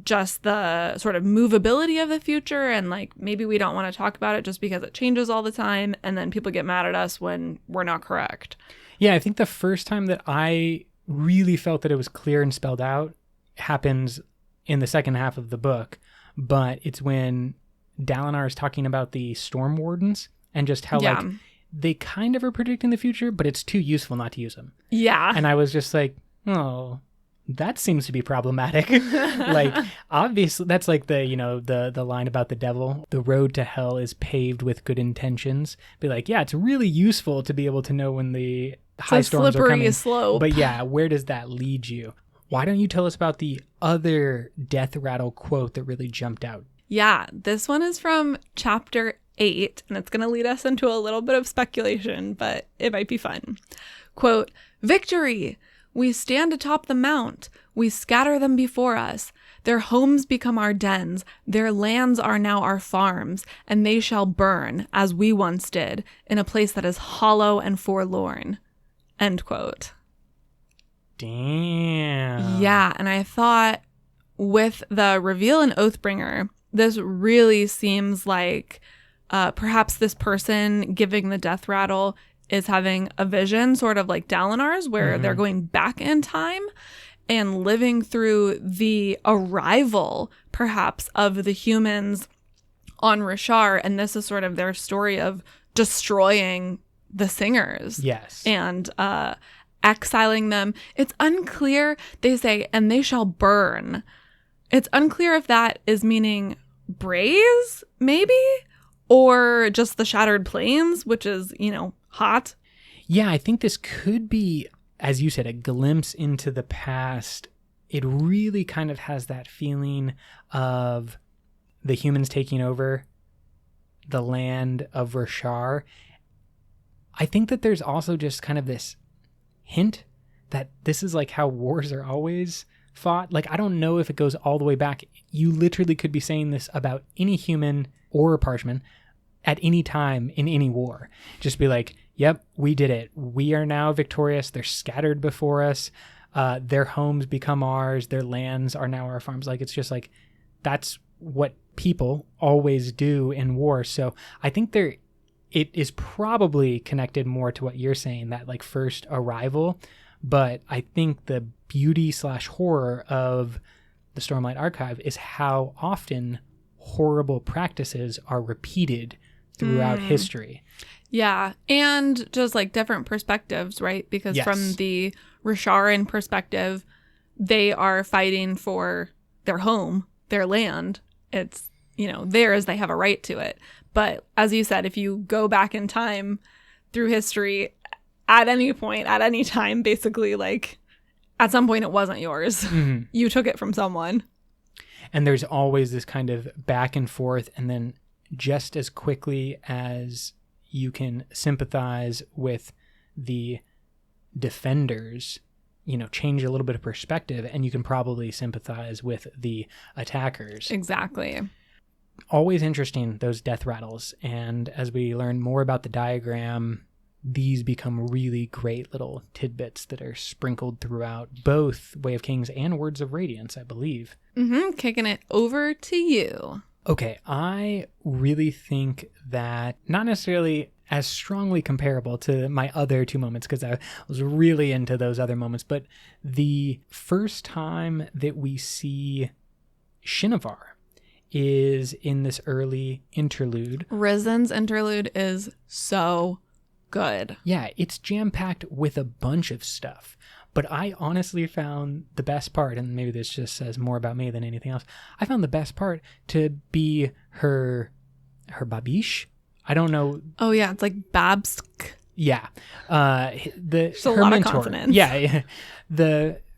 just the sort of movability of the future, and like maybe we don't want to talk about it just because it changes all the time, and then people get mad at us when we're not correct. Yeah, I think the first time that I really felt that it was clear and spelled out happens in the second half of the book, but it's when Dalinar is talking about the Storm Wardens and just how like they kind of are predicting the future, but it's too useful not to use them. Yeah. And I was just like, oh, that seems to be problematic. Like, obviously, that's like the, you know, the line about the devil. The road to hell is paved with good intentions. Be like, yeah, it's really useful to be able to know when the high storms are coming. Slope. But yeah, where does that lead you? Why don't you tell us about the other death rattle quote that really jumped out? Yeah, this one is from chapter 8, and it's going to lead us into a little bit of speculation, but it might be fun. Quote, "Victory! We stand atop the mount. We scatter them before us. Their homes become our dens. Their lands are now our farms, and they shall burn, as we once did, in a place that is hollow and forlorn." End quote. Damn. Yeah, and I thought with the reveal in Oathbringer, this really seems like perhaps this person giving the death rattle is having a vision, sort of like Dalinar's, where they're going back in time and living through the arrival, perhaps, of the humans on Rashar. And this is sort of their story of destroying the singers. Yes. And exiling them. It's unclear. They say, and they shall burn. It's unclear if that is meaning Braze, maybe? Or just the Shattered Plains, which is, you know, hot. Yeah, I think this could be, as you said, a glimpse into the past. It really kind of has that feeling of the humans taking over the land of Rashar. I think that there's also just kind of this hint that this is like how wars are always fought. Like, I don't know if it goes all the way back. You literally could be saying this about any human or a parchment at any time in any war. Just be like, yep, we did it. We are now victorious. They're scattered before us. Their homes become ours. Their lands are now our farms. Like, it's just like, that's what people always do in war. So I think it is probably connected more to what you're saying, that like first arrival. But I think the beauty / horror of the Stormlight Archive is how often horrible practices are repeated throughout history. Yeah. And just like different perspectives, right? Because from the Risharan perspective, they are fighting for their home, their land. It's, theirs, they have a right to it. But as you said, if you go back in time through history at any point, at any time, basically, like at some point it wasn't yours. Mm-hmm. You took it from someone. And there's always this kind of back and forth. And then just as quickly as you can sympathize with the defenders, change a little bit of perspective, and you can probably sympathize with the attackers. Exactly. Always interesting, those death rattles. And as we learn more about the diagram, these become really great little tidbits that are sprinkled throughout both Way of Kings and Words of Radiance, I believe. Mm-hmm. Kicking it over to you. Okay, I really think that not necessarily as strongly comparable to my other two moments, because I was really into those other moments, but the first time that we see Shinovar is in this early interlude. Rizen's interlude is so good. Yeah, it's jam-packed with a bunch of stuff. But I honestly found the best part, and maybe this just says more about me than anything else, I found the best part to be her babish. I don't know. Oh, yeah, it's like Babsk. Yeah. There's a lot mentor, of consonants. Yeah.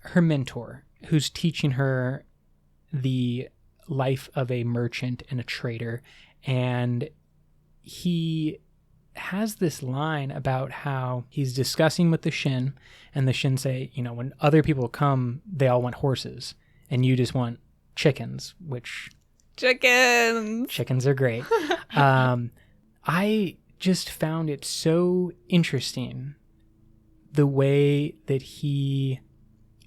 Her mentor, who's teaching her the life of a merchant and a trader. And he has this line about how he's discussing with the Shin, and the Shin say, when other people come, they all want horses, and you just want chickens, which... Chickens are great. I just found it so interesting, the way that he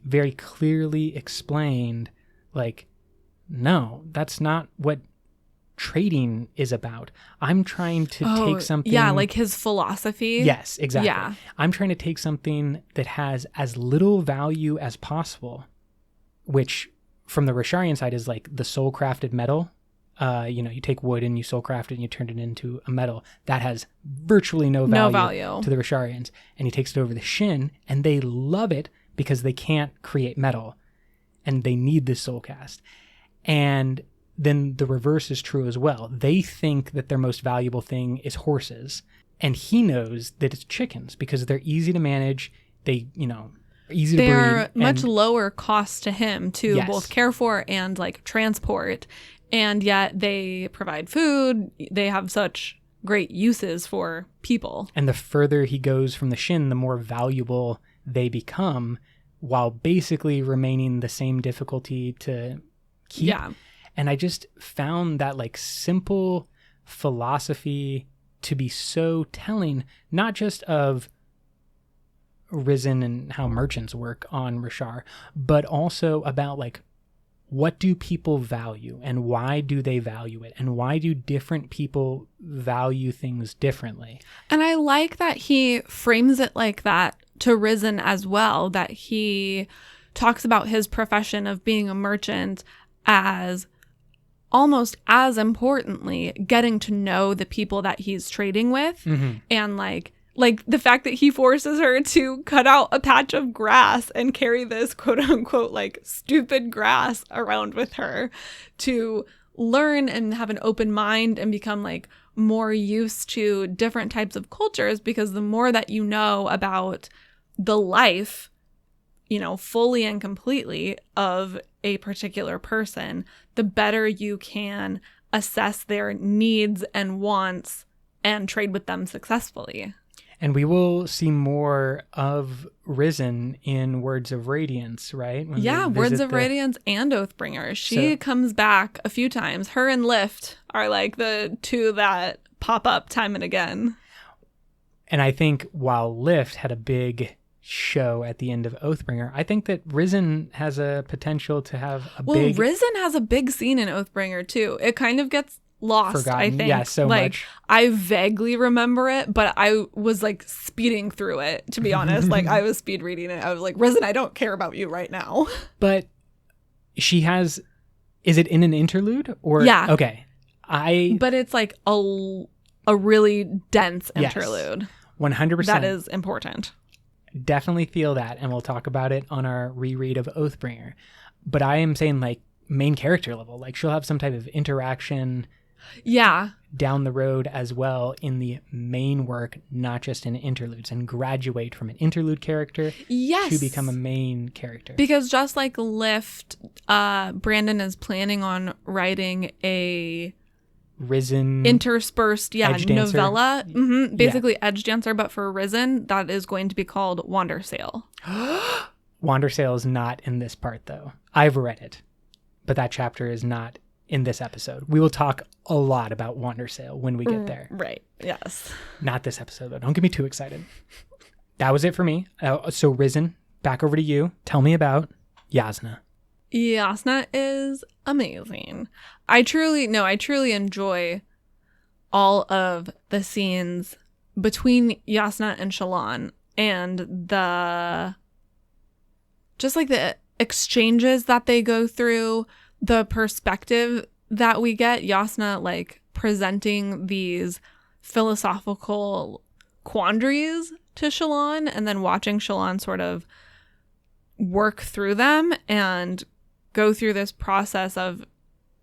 very clearly explained, like, no, that's not what trading is about. I'm trying to take something... Yeah, like his philosophy. Yes, exactly. Yeah. I'm trying to take something that has as little value as possible, which from the Risharian side is like the soul-crafted metal. You take wood and you soul-craft it and you turn it into a metal. That has virtually no value to the Risharians. And he takes it over the Shin, and they love it because they can't create metal. And they need this soul cast. And then the reverse is true as well. They think that their most valuable thing is horses. And he knows that it's chickens because they're easy to manage. They, easy to breed. They're much lower cost to him to both care for and like transport. And yet they provide food. They have such great uses for people. And the further he goes from the Shin, the more valuable they become, while basically remaining the same difficulty to keep. Yeah. And I just found that like simple philosophy to be so telling, not just of Risen and how merchants work on Rishar, but also about like, what do people value and why do they value it? And why do different people value things differently? And I like that he frames it like that to Risen as well, that he talks about his profession of being a merchant as almost as importantly getting to know the people that he's trading with. Mm-hmm. And like the fact that he forces her to cut out a patch of grass and carry this quote unquote like stupid grass around with her to learn and have an open mind and become like more used to different types of cultures, because the more that you know about the life, fully and completely of a particular person, the better you can assess their needs and wants and trade with them successfully. And we will see more of Risen in Words of Radiance, right? When Yeah, they Words visit of Radiance and Oathbringer. She comes back a few times. Her and Lift are like the two that pop up time and again. And I think while Lift had a big show at the end of Oathbringer, I think that Risen has a potential to have a big... Well, Risen has a big scene in Oathbringer too. It kind of gets lost, forgotten. I think. Yeah, so like, much. I vaguely remember it, but I was like speeding through it, to be honest. Like, I was speed reading it. I was like, Risen, I don't care about you right now. But she has... Is it in an interlude? Or yeah. Okay. But it's like a really dense interlude. Yes, 100%. That is important. Definitely feel that, and we'll talk about it on our reread of Oathbringer. But I am saying, like, main character level. Like, she'll have some type of interaction down the road as well in the main work, not just in interludes, and graduate from an interlude character to become a main character. Because just like Lift, Brandon is planning on writing a Risen interspersed novella, basically Edge Dancer, but for Risen that is going to be called Wandersail. Wandersail is not in this part, though. I've read it, but that chapter is not in this episode. We will talk a lot about Wandersail when we get there. Right. Yes. Not this episode, though. Don't get me too excited. That was it for me. So Risen, back over to you. Tell me about Jasnah. Jasnah is amazing. I truly enjoy all of the scenes between Jasnah and Shallan, and the exchanges that they go through, the perspective that we get. Jasnah like presenting these philosophical quandaries to Shallan, and then watching Shallan sort of work through them and go through this process of,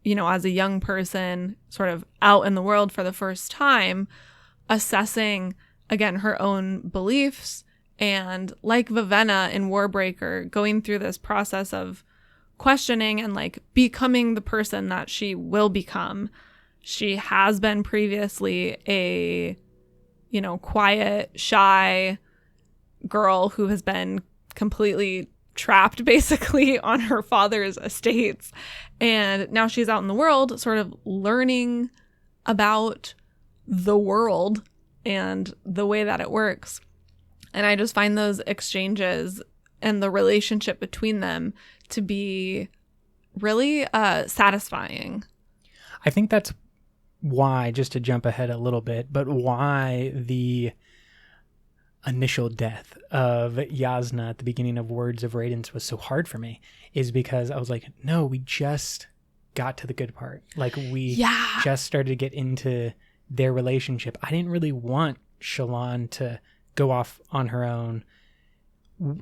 as a young person sort of out in the world for the first time, assessing, again, her own beliefs, and like Vivenna in Warbreaker, going through this process of questioning and like becoming the person that she will become. She has been previously a, quiet, shy girl who has been completely trapped basically on her father's estates, and now she's out in the world sort of learning about the world and the way that it works. And I just find those exchanges and the relationship between them to be really satisfying. I think that's why, just to jump ahead a little bit, but why the initial death of Jasnah at the beginning of Words of Radiance was so hard for me is because I was like, no, we just got to the good part. Like, we just started to get into their relationship. I didn't really want Shallan to go off on her own,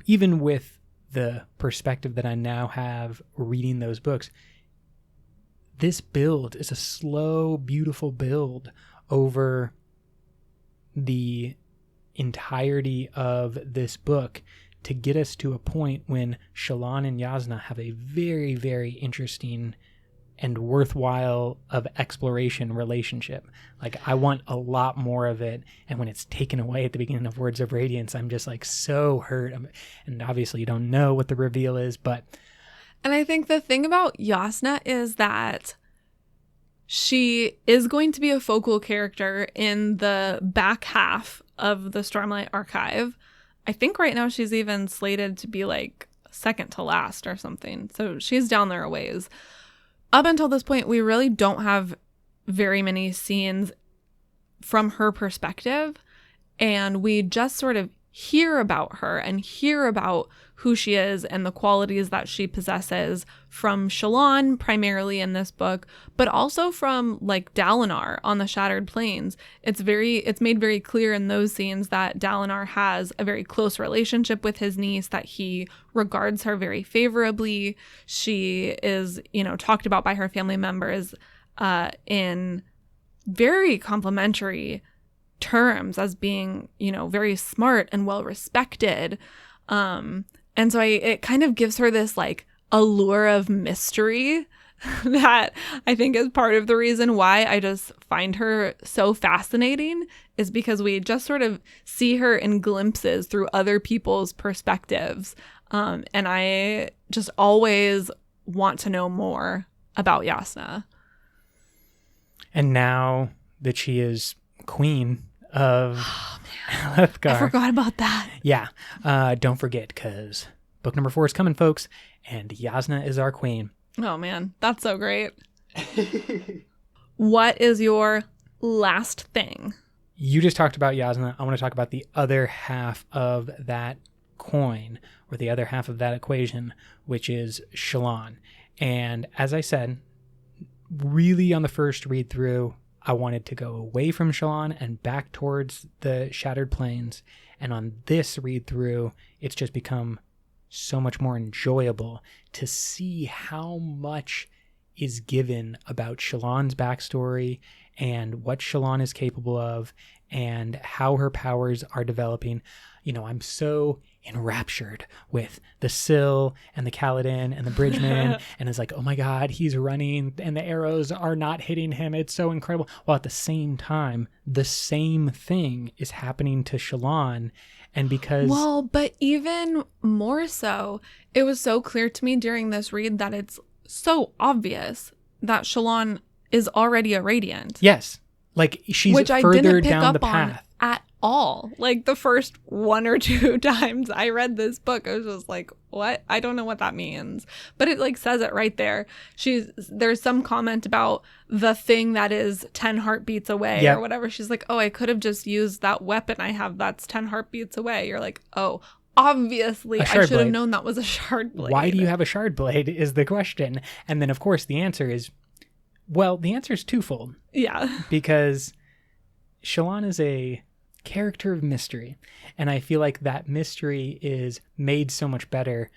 even with the perspective that I now have reading those books. This build is a slow, beautiful build over the entirety of this book to get us to a point when Shallan and Jasnah have a very, very interesting and worthwhile of exploration relationship. Like, I want a lot more of it, and when it's taken away at the beginning of Words of Radiance, I'm just like so hurt. And obviously you don't know what the reveal is, but... And I think the thing about Jasnah is that she is going to be a focal character in the back half of the Stormlight Archive. I think right now she's even slated to be like second to last or something. So she's down there a ways. Up until this point, we really don't have very many scenes from her perspective. And we just sort of hear about her and hear about who she is and the qualities that she possesses from Shallan, primarily in this book, but also from like Dalinar on the Shattered Plains. It's made very clear in those scenes that Dalinar has a very close relationship with his niece, that he regards her very favorably. She is, talked about by her family members in very complimentary terms as being, very smart and well respected. And so it kind of gives her this like allure of mystery that I think is part of the reason why I just find her so fascinating, is because we just sort of see her in glimpses through other people's perspectives. And I just always want to know more about Yasna. And now that she is queen of Lethgar. I forgot about that. Yeah. Don't forget, because book number 4 is coming, folks. And Yasna is our queen. Oh, man. That's so great. What is your last thing? You just talked about Yasna. I want to talk about the other half of that coin, or the other half of that equation, which is Shallan. And as I said, really on the first read through, I wanted to go away from Shallan and back towards the Shattered Plains. And on this read through, it's just become so much more enjoyable to see how much is given about Shallan's backstory and what Shallan is capable of and how her powers are developing. You know, I'm so enraptured with the Sill and the Kaladin and the Bridgeman, and it's like, oh my God, he's running and the arrows are not hitting him. It's so incredible. While at the same time, the same thing is happening to Shallan. And because... Well, but even more so, it was so clear to me during this read that it's so obvious that Shallan is already a Radiant. Yes. Like, she's which I further didn't pick down up the path. on at all. Like, the first 1 or 2 times I read this book, I was just like, what? I don't know what that means. But it like says it right there. There's some comment about the thing that is 10 heartbeats away or whatever. She's like, oh, I could have just used that weapon I have that's 10 heartbeats away. You're like, oh, obviously I should have known that was a shard blade. Why do you have a shard blade is the question. And then of course the answer is, well, the answer is twofold. Yeah. Because Shallan is a character of mystery. And I feel like that mystery is made so much better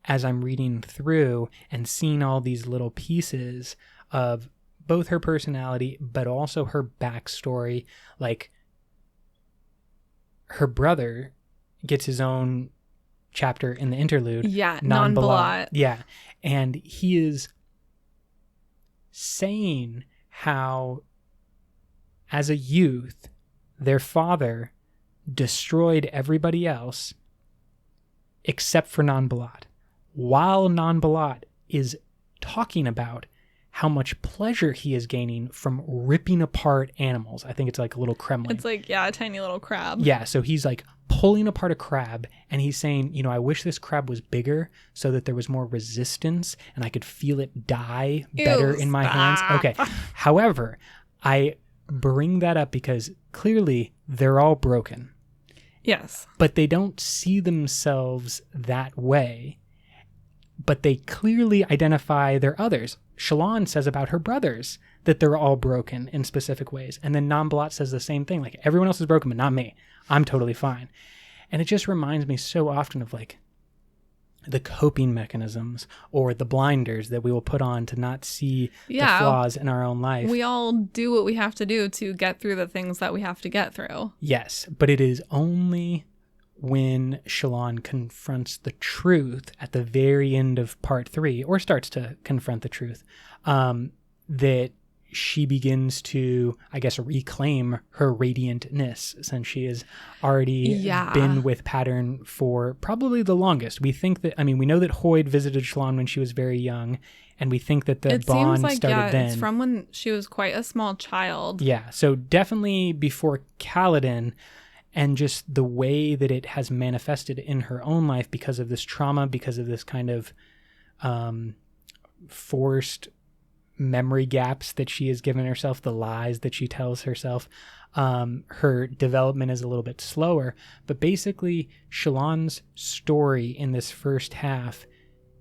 as I'm reading through and seeing all these little pieces of both her personality, but also her backstory. Like, her brother gets his own chapter in the interlude. Yeah, Non-Balat. Yeah. And he is saying how, as a youth, their father destroyed everybody else except for Non-Balat, while Non-Balat is talking about how much pleasure he is gaining from ripping apart animals. I think it's like a little kremlin. It's like, yeah, a tiny little crab. Yeah, so he's like pulling apart a crab, and he's saying, you know, I wish this crab was bigger so that there was more resistance and I could feel it die better in my hands. Okay. However, I bring that up because clearly they're all broken. Yes. But they don't see themselves that way. But they clearly identify their others. Shallan says about her brothers that they're all broken in specific ways. And then Non-Balat says the same thing. Like, everyone else is broken, but not me. I'm totally fine. And it just reminds me so often of, like, the coping mechanisms or the blinders that we will put on to not see the flaws in our own life. We all do what we have to do to get through the things that we have to get through. Yes, but it is only when Shallan confronts the truth at the very end of part 3, or starts to confront the truth, that she begins to, I guess, reclaim her radiantness, since she has already been with Pattern for probably the longest. We think that, I mean, we know that Hoyd visited Shallan when she was very young, and we think that the bond started then. It's from when she was quite a small child. Yeah, so definitely before Kaladin. And just the way that it has manifested in her own life because of this trauma, because of this kind of forced memory gaps that she has given herself, the lies that she tells herself. Her development is a little bit slower. But basically, Shallan's story in this first half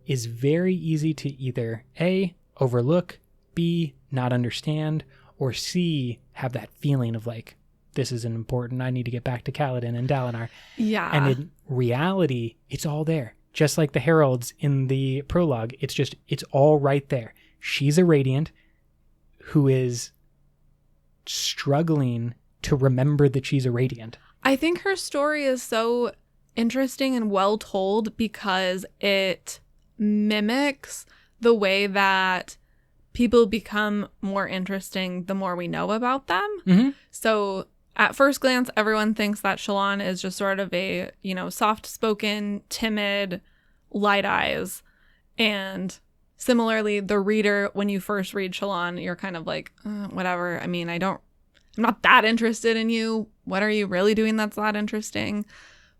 is very easy to either A, overlook, B, not understand, or C, have that feeling of like, this isn't important. I need to get back to Kaladin and Dalinar. Yeah. And in reality, it's all there. Just like the heralds in the prologue, it's all right there. She's a Radiant who is struggling to remember that she's a Radiant. I think her story is so interesting and well told because it mimics the way that people become more interesting the more we know about them. So at first glance, everyone thinks that Shallan is just sort of a, soft-spoken, timid, light eyes. And similarly, the reader, when you first read Shallan, you're kind of like, whatever. I mean, I'm not that interested in you. What are you really doing that's that interesting?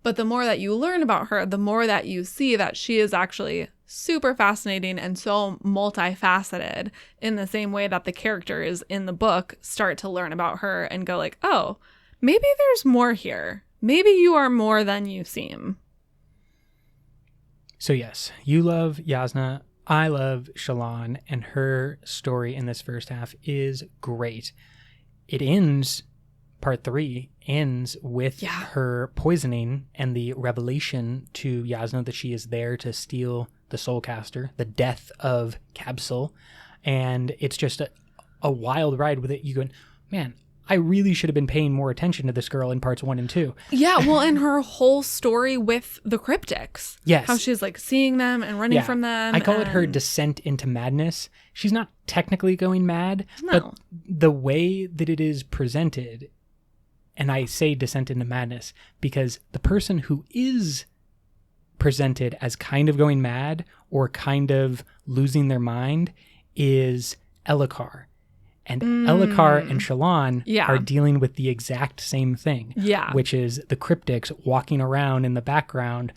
But the more that you learn about her, the more that you see that she is actually super fascinating and so multifaceted, in the same way that the characters in the book start to learn about her and go like, oh, maybe there's more here. Maybe you are more than you seem. So yes, you love Yasna. I love Shallan, and her story in this first half is great. It ends, part 3 ends with her poisoning and the revelation to Yasna that she is there to steal the Soulcaster, the death of Kabsul. And it's just a wild ride with it. You go, man, I really should have been paying more attention to this girl in parts 1 and 2. Yeah, well, and her whole story with the cryptics. Yes. How she's like seeing them and running from them. I call it her descent into madness. She's not technically going mad, No. but the way that it is presented, and I say descent into madness because the person who is presented as kind of going mad or kind of losing their mind is Elhokar. And Elhokar and Shallan are dealing with the exact same thing, which is the cryptics walking around in the background,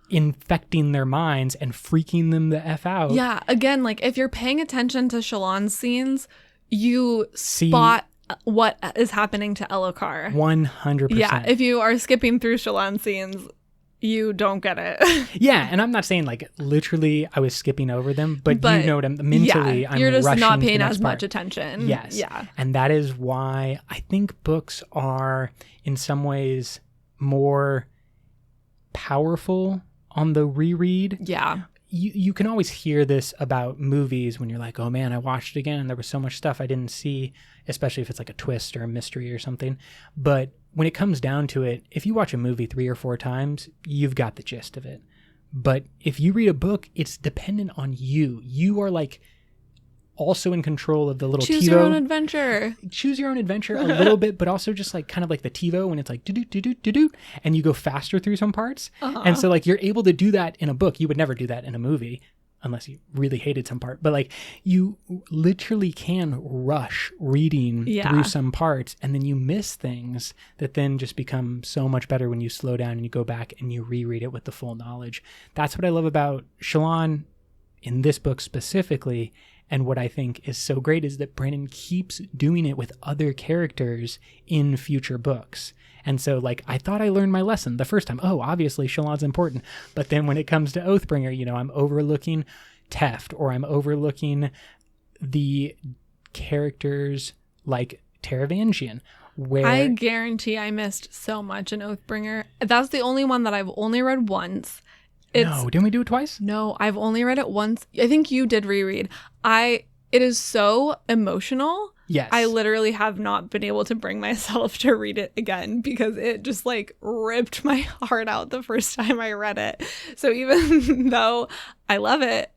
infecting their minds and freaking them the F out. Yeah, again, like if you're paying attention to Shallan's scenes, you spot what is happening to Elhokar. 100%. Yeah, if you are skipping through Shallan's scenes, you don't get it. Yeah, and I'm not saying like literally I was skipping over them, but you know what I'm mentally I'm you're just rushing not to paying the next as part. much attention. Yes. Yeah. And that is why I think books are in some ways more powerful on the reread. Yeah. You can always hear this about movies when you're like, oh man, I watched it again and there was so much stuff I didn't see, especially if it's like a twist or a mystery or something. But when it comes down to it, if you watch a movie 3 or 4 times, you've got the gist of it. But if you read a book, it's dependent on you. You are like also in control of the little Choose TiVo. your own adventure. Choose your own adventure a little bit, but also just like kind of like the TiVo when it's like do-do-do-do-do-do, and you go faster through some parts. And so like you're able to do that in a book. You would never do that in a movie unless you really hated some part. But like you literally can rush reading through some parts, and then you miss things that then just become so much better when you slow down and you go back and you reread it with the full knowledge. That's what I love about Shallan in this book specifically. And what I think is so great is that Brandon keeps doing it with other characters in future books. And so, like, I thought I learned my lesson the first time. Oh, obviously, Shallan's important. But then when it comes to Oathbringer, I'm overlooking Teft, or I'm overlooking the characters like Taravangian, where... I guarantee I missed so much in Oathbringer. That's the only one that I've only read once. No, didn't we do it twice? No, I've only read it once. I think you did reread. It is so emotional. Yes. I literally have not been able to bring myself to read it again because it just like ripped my heart out the first time I read it. So even though I love it,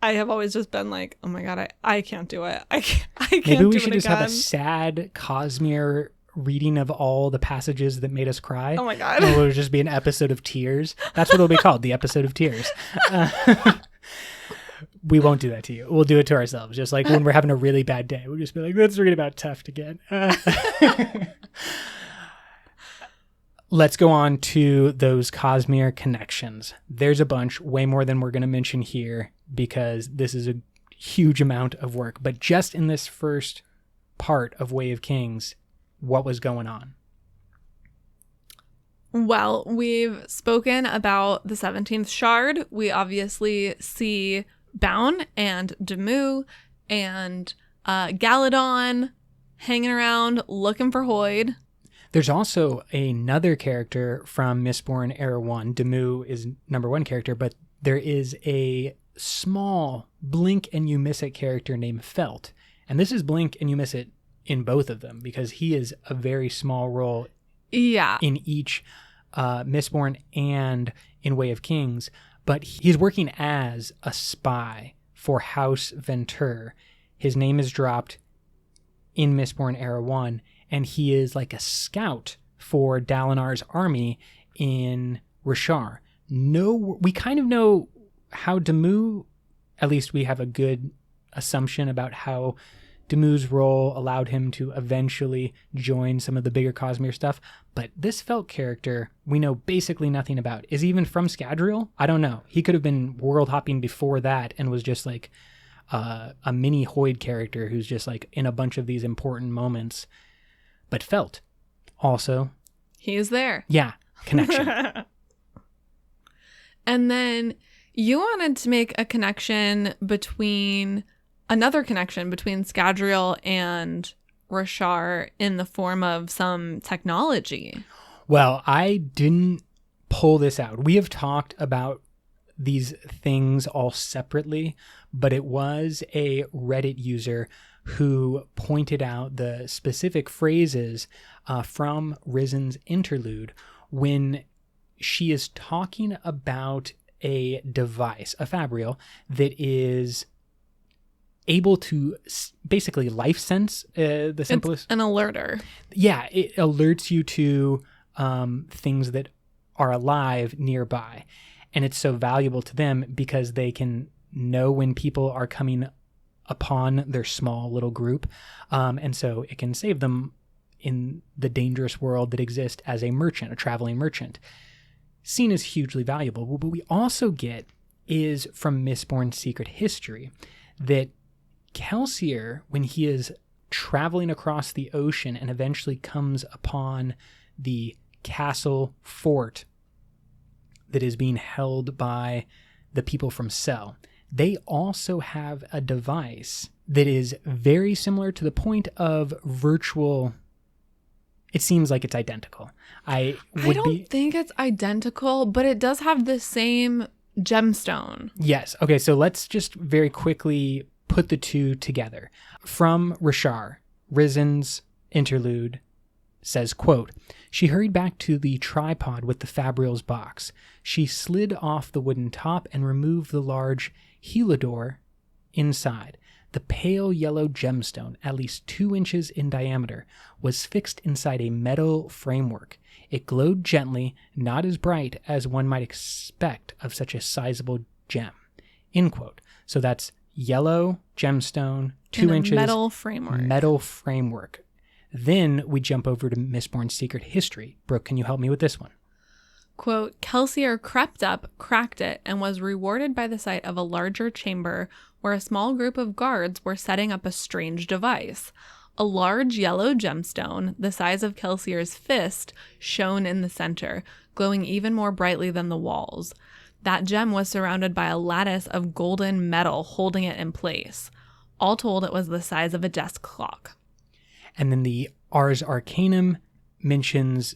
I have always just been like, oh my God, I can't do it. I can't Maybe we do should it just again. have a sad Cosmere reading of all the passages that made us cry. Oh my God. And it'll just be an episode of tears. That's what it'll be called, the episode of tears. We won't do that to you. We'll do it to ourselves. Just like when we're having a really bad day, we'll just be like, let's read about Teft again. Let's go on to those Cosmere connections. There's a bunch, way more than we're going to mention here because this is a huge amount of work. But just in this first part of Way of Kings, what was going on? Well, we've spoken about the 17th Shard. We obviously see Baun and Demu and Galadon hanging around looking for Hoyd. There's also another character from Mistborn Era 1. Demu is number 1 character, but there is a small blink and you miss it character named Felt. And this is blink and you miss it in both of them because he is a very small role in each Mistborn and in Way of Kings, but he's working as a spy for House Ventur. His name is dropped in Mistborn Era 1, and he is like a scout for Dalinar's army in Rashar. No, we kind of know how Demu, at least we have a good assumption about how Demu's role allowed him to eventually join some of the bigger Cosmere stuff, but this Felt character we know basically nothing about. Is he even from Scadrial? I don't know. He could have been world hopping before that and was just like a mini Hoyd character who's just like in a bunch of these important moments. But Felt also. He's there. Yeah, connection. And then you wanted to make another connection between Scadrial and Rashar in the form of some technology. Well, I didn't pull this out. We have talked about these things all separately, but it was a Reddit user who pointed out the specific phrases from Rizen's Interlude when she is talking about a device, a Fabrial, that is able to basically life sense, the simplest. It's an alerter. Yeah, it alerts you to things that are alive nearby. And it's so valuable to them because they can know when people are coming upon their small little group. And so it can save them in the dangerous world that exists as a merchant, a traveling merchant. Seen as hugely valuable. But what we also get is from Mistborn's secret history that Kelsier, when he is traveling across the ocean and eventually comes upon the castle fort that is being held by the people from Cell, they also have a device that is very similar to the point of virtual. It seems like it's identical. I don't think it's identical, but it does have the same gemstone. Yes. Okay, so let's just very quickly put the two together. From Rashar, Rizen's Interlude says, quote, "She hurried back to the tripod with the Fabrial's box. She slid off the wooden top and removed the large helidor inside. The pale yellow gemstone, at least 2 inches in diameter, was fixed inside a metal framework. It glowed gently, not as bright as one might expect of such a sizable gem." End quote. So that's yellow gemstone, 2 inches. Metal framework. Metal framework. Then we jump over to Mistborn's secret history. Brooke, can you help me with this one? Quote, "Kelsier crept up, cracked it, and was rewarded by the sight of a larger chamber where a small group of guards were setting up a strange device. A large yellow gemstone, the size of Kelsier's fist, shone in the center, glowing even more brightly than the walls. That gem was surrounded by a lattice of golden metal holding it in place. All told, it was the size of a desk clock." And then the Ars Arcanum mentions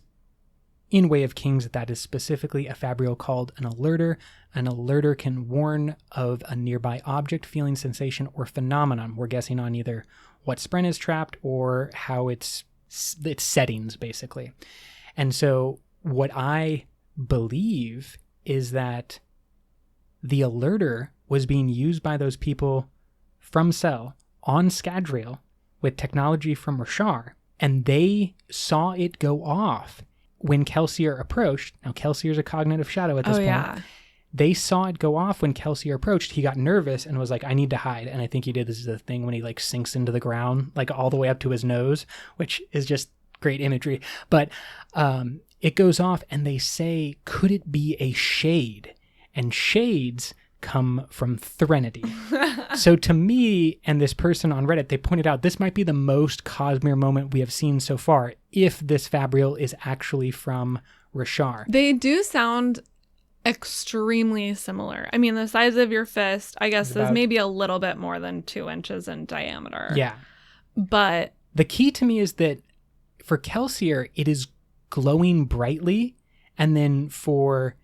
in Way of Kings that is specifically a Fabrial called an alerter. An alerter can warn of a nearby object, feeling, sensation, or phenomenon. We're guessing on either what Spren is trapped or how its settings, basically. And so what I believe is that the alerter was being used by those people from Cell on Scadrial with technology from Rashar, and they saw it go off when Kelsier approached. Now, Kelsier's a cognitive shadow at this point. Yeah. They saw it go off when Kelsier approached. He got nervous and was like, "I need to hide." And I think he did this is the thing when he like sinks into the ground, like all the way up to his nose, which is just great imagery. But it goes off and they say, could it be a shade? And shades come from Threnody. So to me and this person on Reddit, they pointed out this might be the most Cosmere moment we have seen so far if this Fabrial is actually from Rashar. They do sound extremely similar. I mean, the size of your fist, I guess, is maybe a little bit more than 2 inches in diameter. Yeah. But the key to me is that for Kelsier, it is glowing brightly. And then for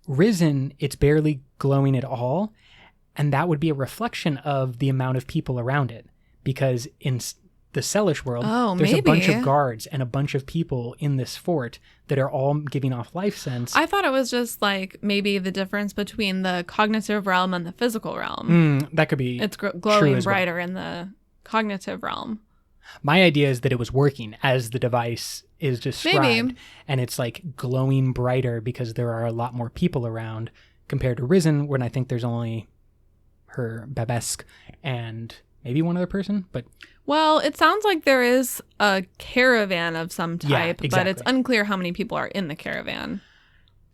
Rizen, it's barely glowing at all. And that would be a reflection of the amount of people around it. Because in the Cellish world, there's a bunch of guards and a bunch of people in this fort that are all giving off life sense. I thought it was just like maybe the difference between the cognitive realm and the physical realm. That could be. It's glowing brighter in the cognitive realm. My idea is that it was working as the device is described. Maybe. And it's like glowing brighter because there are a lot more people around compared to Risen, when I think there's only her Babesk and maybe one other person. But well, it sounds like there is a caravan of some type, exactly. But it's unclear how many people are in the caravan.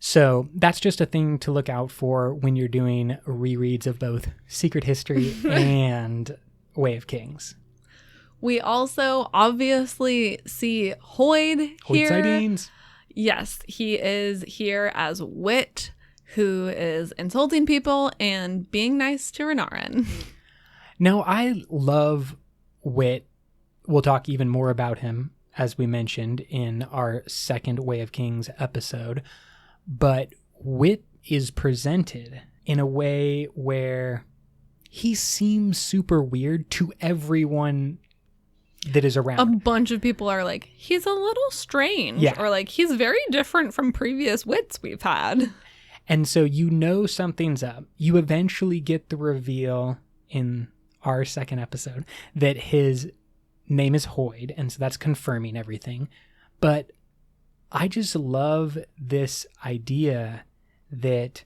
So that's just a thing to look out for when you're doing rereads of both Secret History and Way of Kings. We also obviously see Hoyd here. Sightings. Yes, he is here as Wit, who is insulting people and being nice to Renarin. Now, I love Wit. We'll talk even more about him, as we mentioned, in our second Way of Kings episode. But Wit is presented in a way where he seems super weird to everyone that is around. A bunch of people are like, he's a little strange. Yeah. Or like, he's very different from previous Wits we've had. And so you know something's up. You eventually get the reveal in our second episode that his name is Hoyd, and so that's confirming everything. But I just love this idea that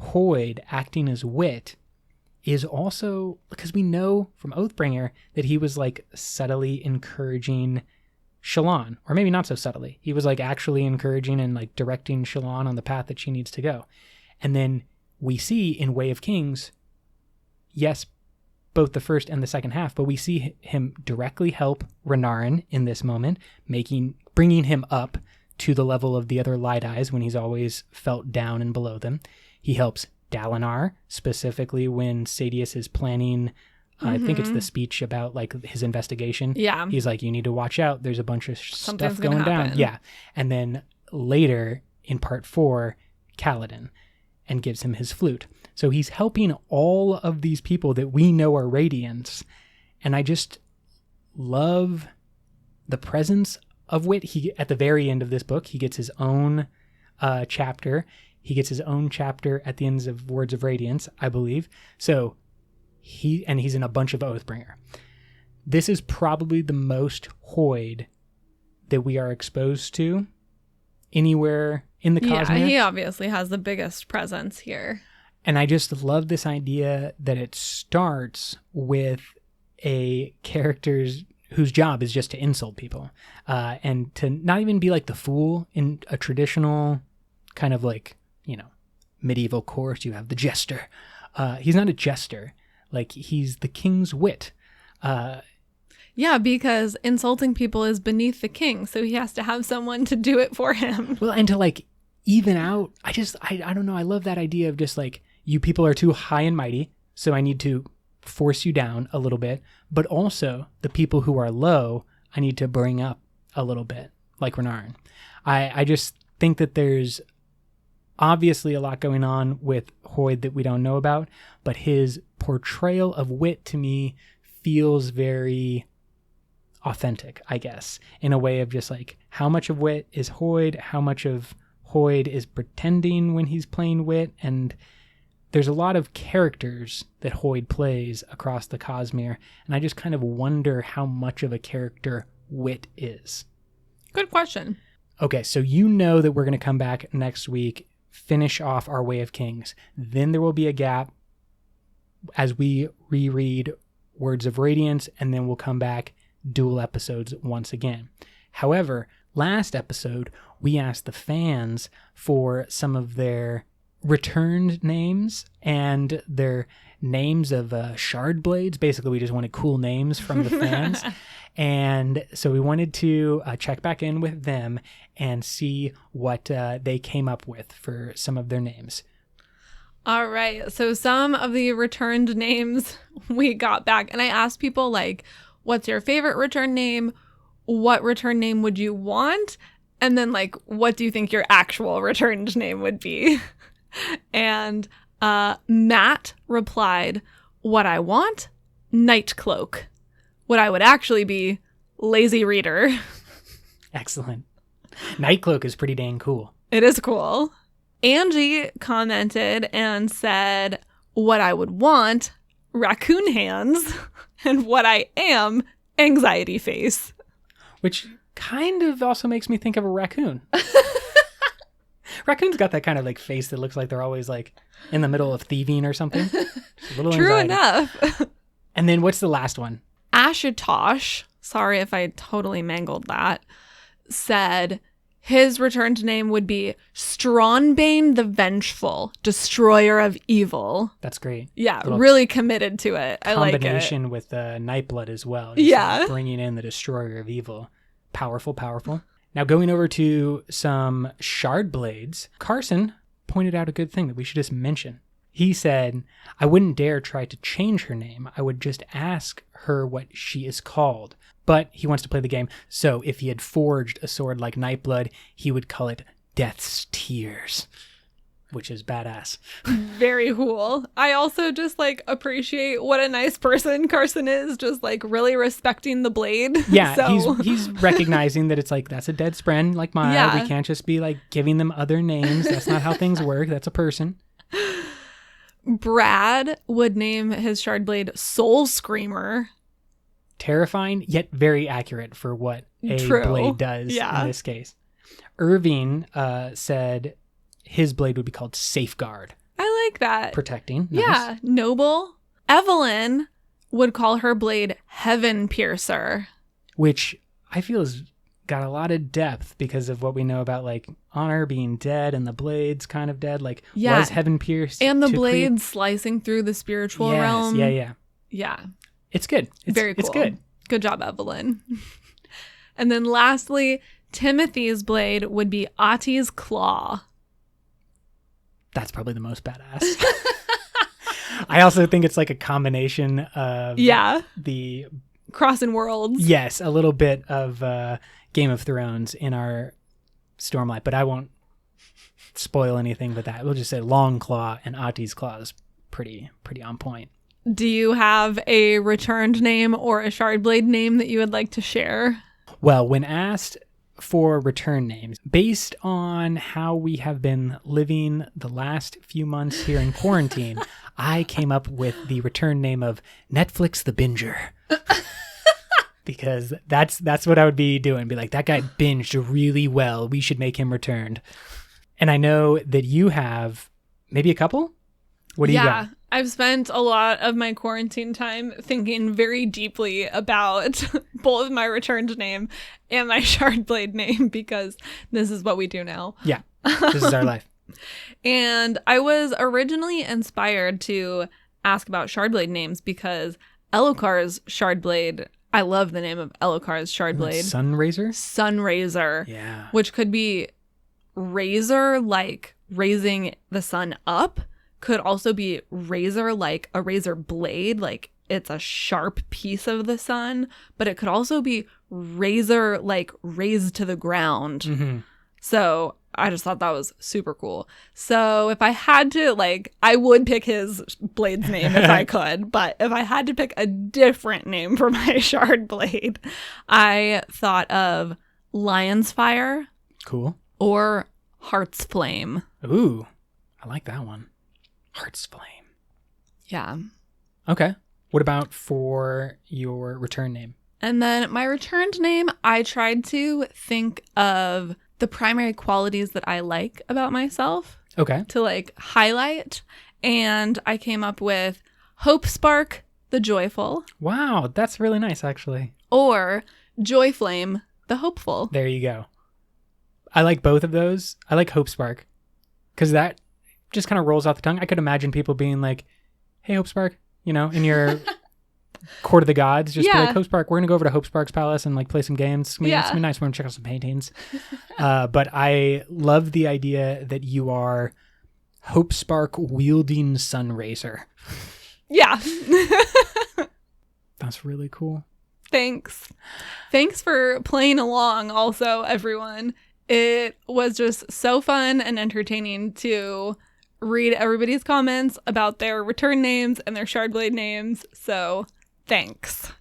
Hoyd, acting as Wit, is also, because we know from Oathbringer that he was like subtly encouraging Shallan, or maybe not so subtly. He was like actually encouraging and like directing Shallan on the path that she needs to go. And then we see in Way of Kings, yes, both the first and the second half, but we see him directly help Renarin in this moment, bringing him up to the level of the other Light Eyes when he's always felt down and below them. He helps Dalinar, specifically when Sadeas is planning, I think it's the speech about like his investigation. Yeah. He's like, you need to watch out. There's a bunch of Something's stuff going down. happen. Yeah. And then later in part 4, Kaladin, and gives him his flute. So he's helping all of these people that we know are Radiants. And I just love the presence of Wit. He, at the very end of this book, he gets his own chapter. He gets his own chapter at the ends of Words of Radiance, I believe. So he's in a bunch of Oathbringer. This is probably the most Hoyd that we are exposed to anywhere in the Cosmere. Yeah, he obviously has the biggest presence here. And I just love this idea that it starts with a character's whose job is just to insult people, and to not even be like the fool in a traditional kind of like, medieval court. You have the jester. He's not a jester. Like, he's the king's wit. Yeah, because insulting people is beneath the king, so he has to have someone to do it for him. Well, and to like even out, I don't know. I love that idea of just like, you people are too high and mighty, so I need to force you down a little bit. But also the people who are low, I need to bring up a little bit, like Renarin. I just think that there's obviously a lot going on with Hoyd that we don't know about, but his portrayal of Wit to me feels very authentic, I guess, in a way of just like, how much of Wit is Hoyd, how much of Hoyd is pretending when he's playing Wit. And there's a lot of characters that Hoyd plays across the Cosmere, and I just kind of wonder how much of a character Wit is. Good question. Okay, so you know that we're going to come back next week, finish off our Way of Kings. Then there will be a gap as we reread Words of Radiance, and then we'll come back dual episodes once again. However, last episode, we asked the fans for some of their returned names and their names of shard blades. Basically, we just wanted cool names from the fans. And so we wanted to check back in with them and see what they came up with for some of their names. All right. So some of the returned names we got back, and I asked people like, what's your favorite return name? What return name would you want? And then like, what do you think your actual returned name would be? And Matt replied, what I want, Night Cloak. What I would actually be, Lazy Reader. Excellent. Night Cloak is pretty dang cool. It is cool. Angie commented and said, what I would want, Raccoon Hands. and what I am, anxiety face. Which kind of also makes me think of a raccoon. Raccoon's got that kind of like face that looks like they're always like in the middle of thieving or something. Just a little True anxiety. enough. And then what's the last one? Ashutosh, sorry if I totally mangled that, said his returned name would be Strawnbane the Vengeful, Destroyer of Evil. That's great. Yeah, really committed to it. I like it. Combination with Nightblood as well. Just Yeah. like bringing in the Destroyer of Evil. Powerful, powerful. Now going over to some shard blades, Carson pointed out a good thing that we should just mention. He said, I wouldn't dare try to change her name. I would just ask her what she is called. But he wants to play the game, so if he had forged a sword like Nightblood, he would call it Death's Tears, which is badass. Very cool. I also just like appreciate what a nice person Carson is, just like really respecting the blade. Yeah, So- he's recognizing that it's like, that's a dead friend like Maya. Yeah. We can't just be like giving them other names. That's not how things work. That's a person. Brad would name his shard blade Soul Screamer. Terrifying, yet very accurate for what a True. blade does Yeah. in this case. Irving said his blade would be called Safeguard, I like that. protecting. Nice. Yeah, noble. Evelyn would call her blade Heaven Piercer. Which I feel has got a lot of depth because of what we know about like Honor being dead and the blades kind of dead. Like, Yeah. was Heaven pierced? And the to blade create- slicing through the spiritual Yes, realm. Yeah. Yeah. It's good. Very cool. It's good. Good job, Evelyn. And then lastly, Timothy's blade would be Ati's Claw. That's probably the most badass. I also think it's like a combination of Yeah. the Crossing worlds. yes, a little bit of Game of Thrones in our Stormlight, but I won't spoil anything with that. We'll just say Long Claw and Ati's Claw is pretty on point. Do you have a returned name or a Shardblade name that you would like to share? Well, when asked for return names, based on how we have been living the last few months here in quarantine, I came up with the return name of Netflix the Binger. Because that's what I would be doing. Be like, that guy binged really well. We should make him returned. And I know that you have maybe a couple? What do you got? I've spent a lot of my quarantine time thinking very deeply about both my returned name and my Shardblade name because this is what we do now. Yeah, this is our life. And I was originally inspired to ask about Shardblade names because Elokar's Shardblade, I love the name of Elokar's Shardblade. Sunraiser? Sunraiser. Yeah. Which could be razor, like raising the sun up. Could also be razor, like a razor blade, like it's a sharp piece of the sun. But it could also be razor, like raised to the ground. Mm-hmm. So I just thought that was super cool. So if I had to, like, I would pick his blade's name if I could. But if I had to pick a different name for my shard blade, I thought of Lion's Fire Cool. or Heart's Flame. Ooh, I like that one. Heart's Flame. Yeah. Okay. What about for your return name? And then my returned name, I tried to think of the primary qualities that I like about myself Okay. to like highlight. And I came up with Hope Spark, the joyful, Wow, that's really nice, actually. or Joy Flame, the hopeful. There you go. I like both of those. I like Hope Spark because that just kind of rolls off the tongue. I could imagine people being like, hey, Hope Spark, you know, in your Court of the Gods, just be Yeah. like, Hope Spark, we're going to go over to Hope Spark's palace and like play some games. It's going to Yeah. be nice. We're going to check out some paintings. But I love the idea that you are Hope Spark wielding Sunraiser. Yeah. That's really cool. Thanks. Thanks for playing along also, everyone. It was just so fun and entertaining to read everybody's comments about their return names and their Shardblade names. So thanks.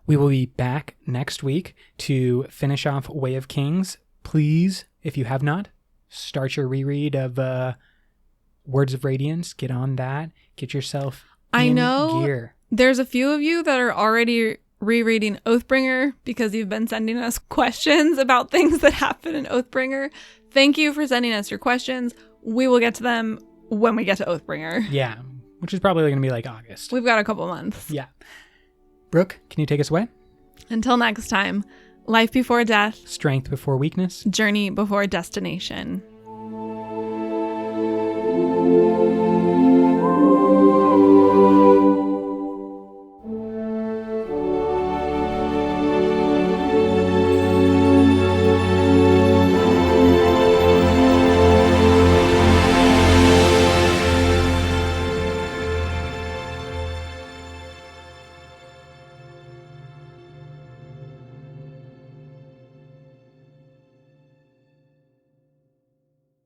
We will be back next week to finish off Way of Kings. Please, if you have not, start your reread of Words of Radiance. Get on that. Get yourself in I know gear. There's a few of you that are already rereading Oathbringer because you've been sending us questions about things that happen in Oathbringer. Thank you for sending us your questions. We will get to them when we get to Oathbringer. Yeah, which is probably going to be like August. We've got a couple months. Yeah. Brooke, can you take us away? Until next time, life before death, Strength before weakness. journey before destination.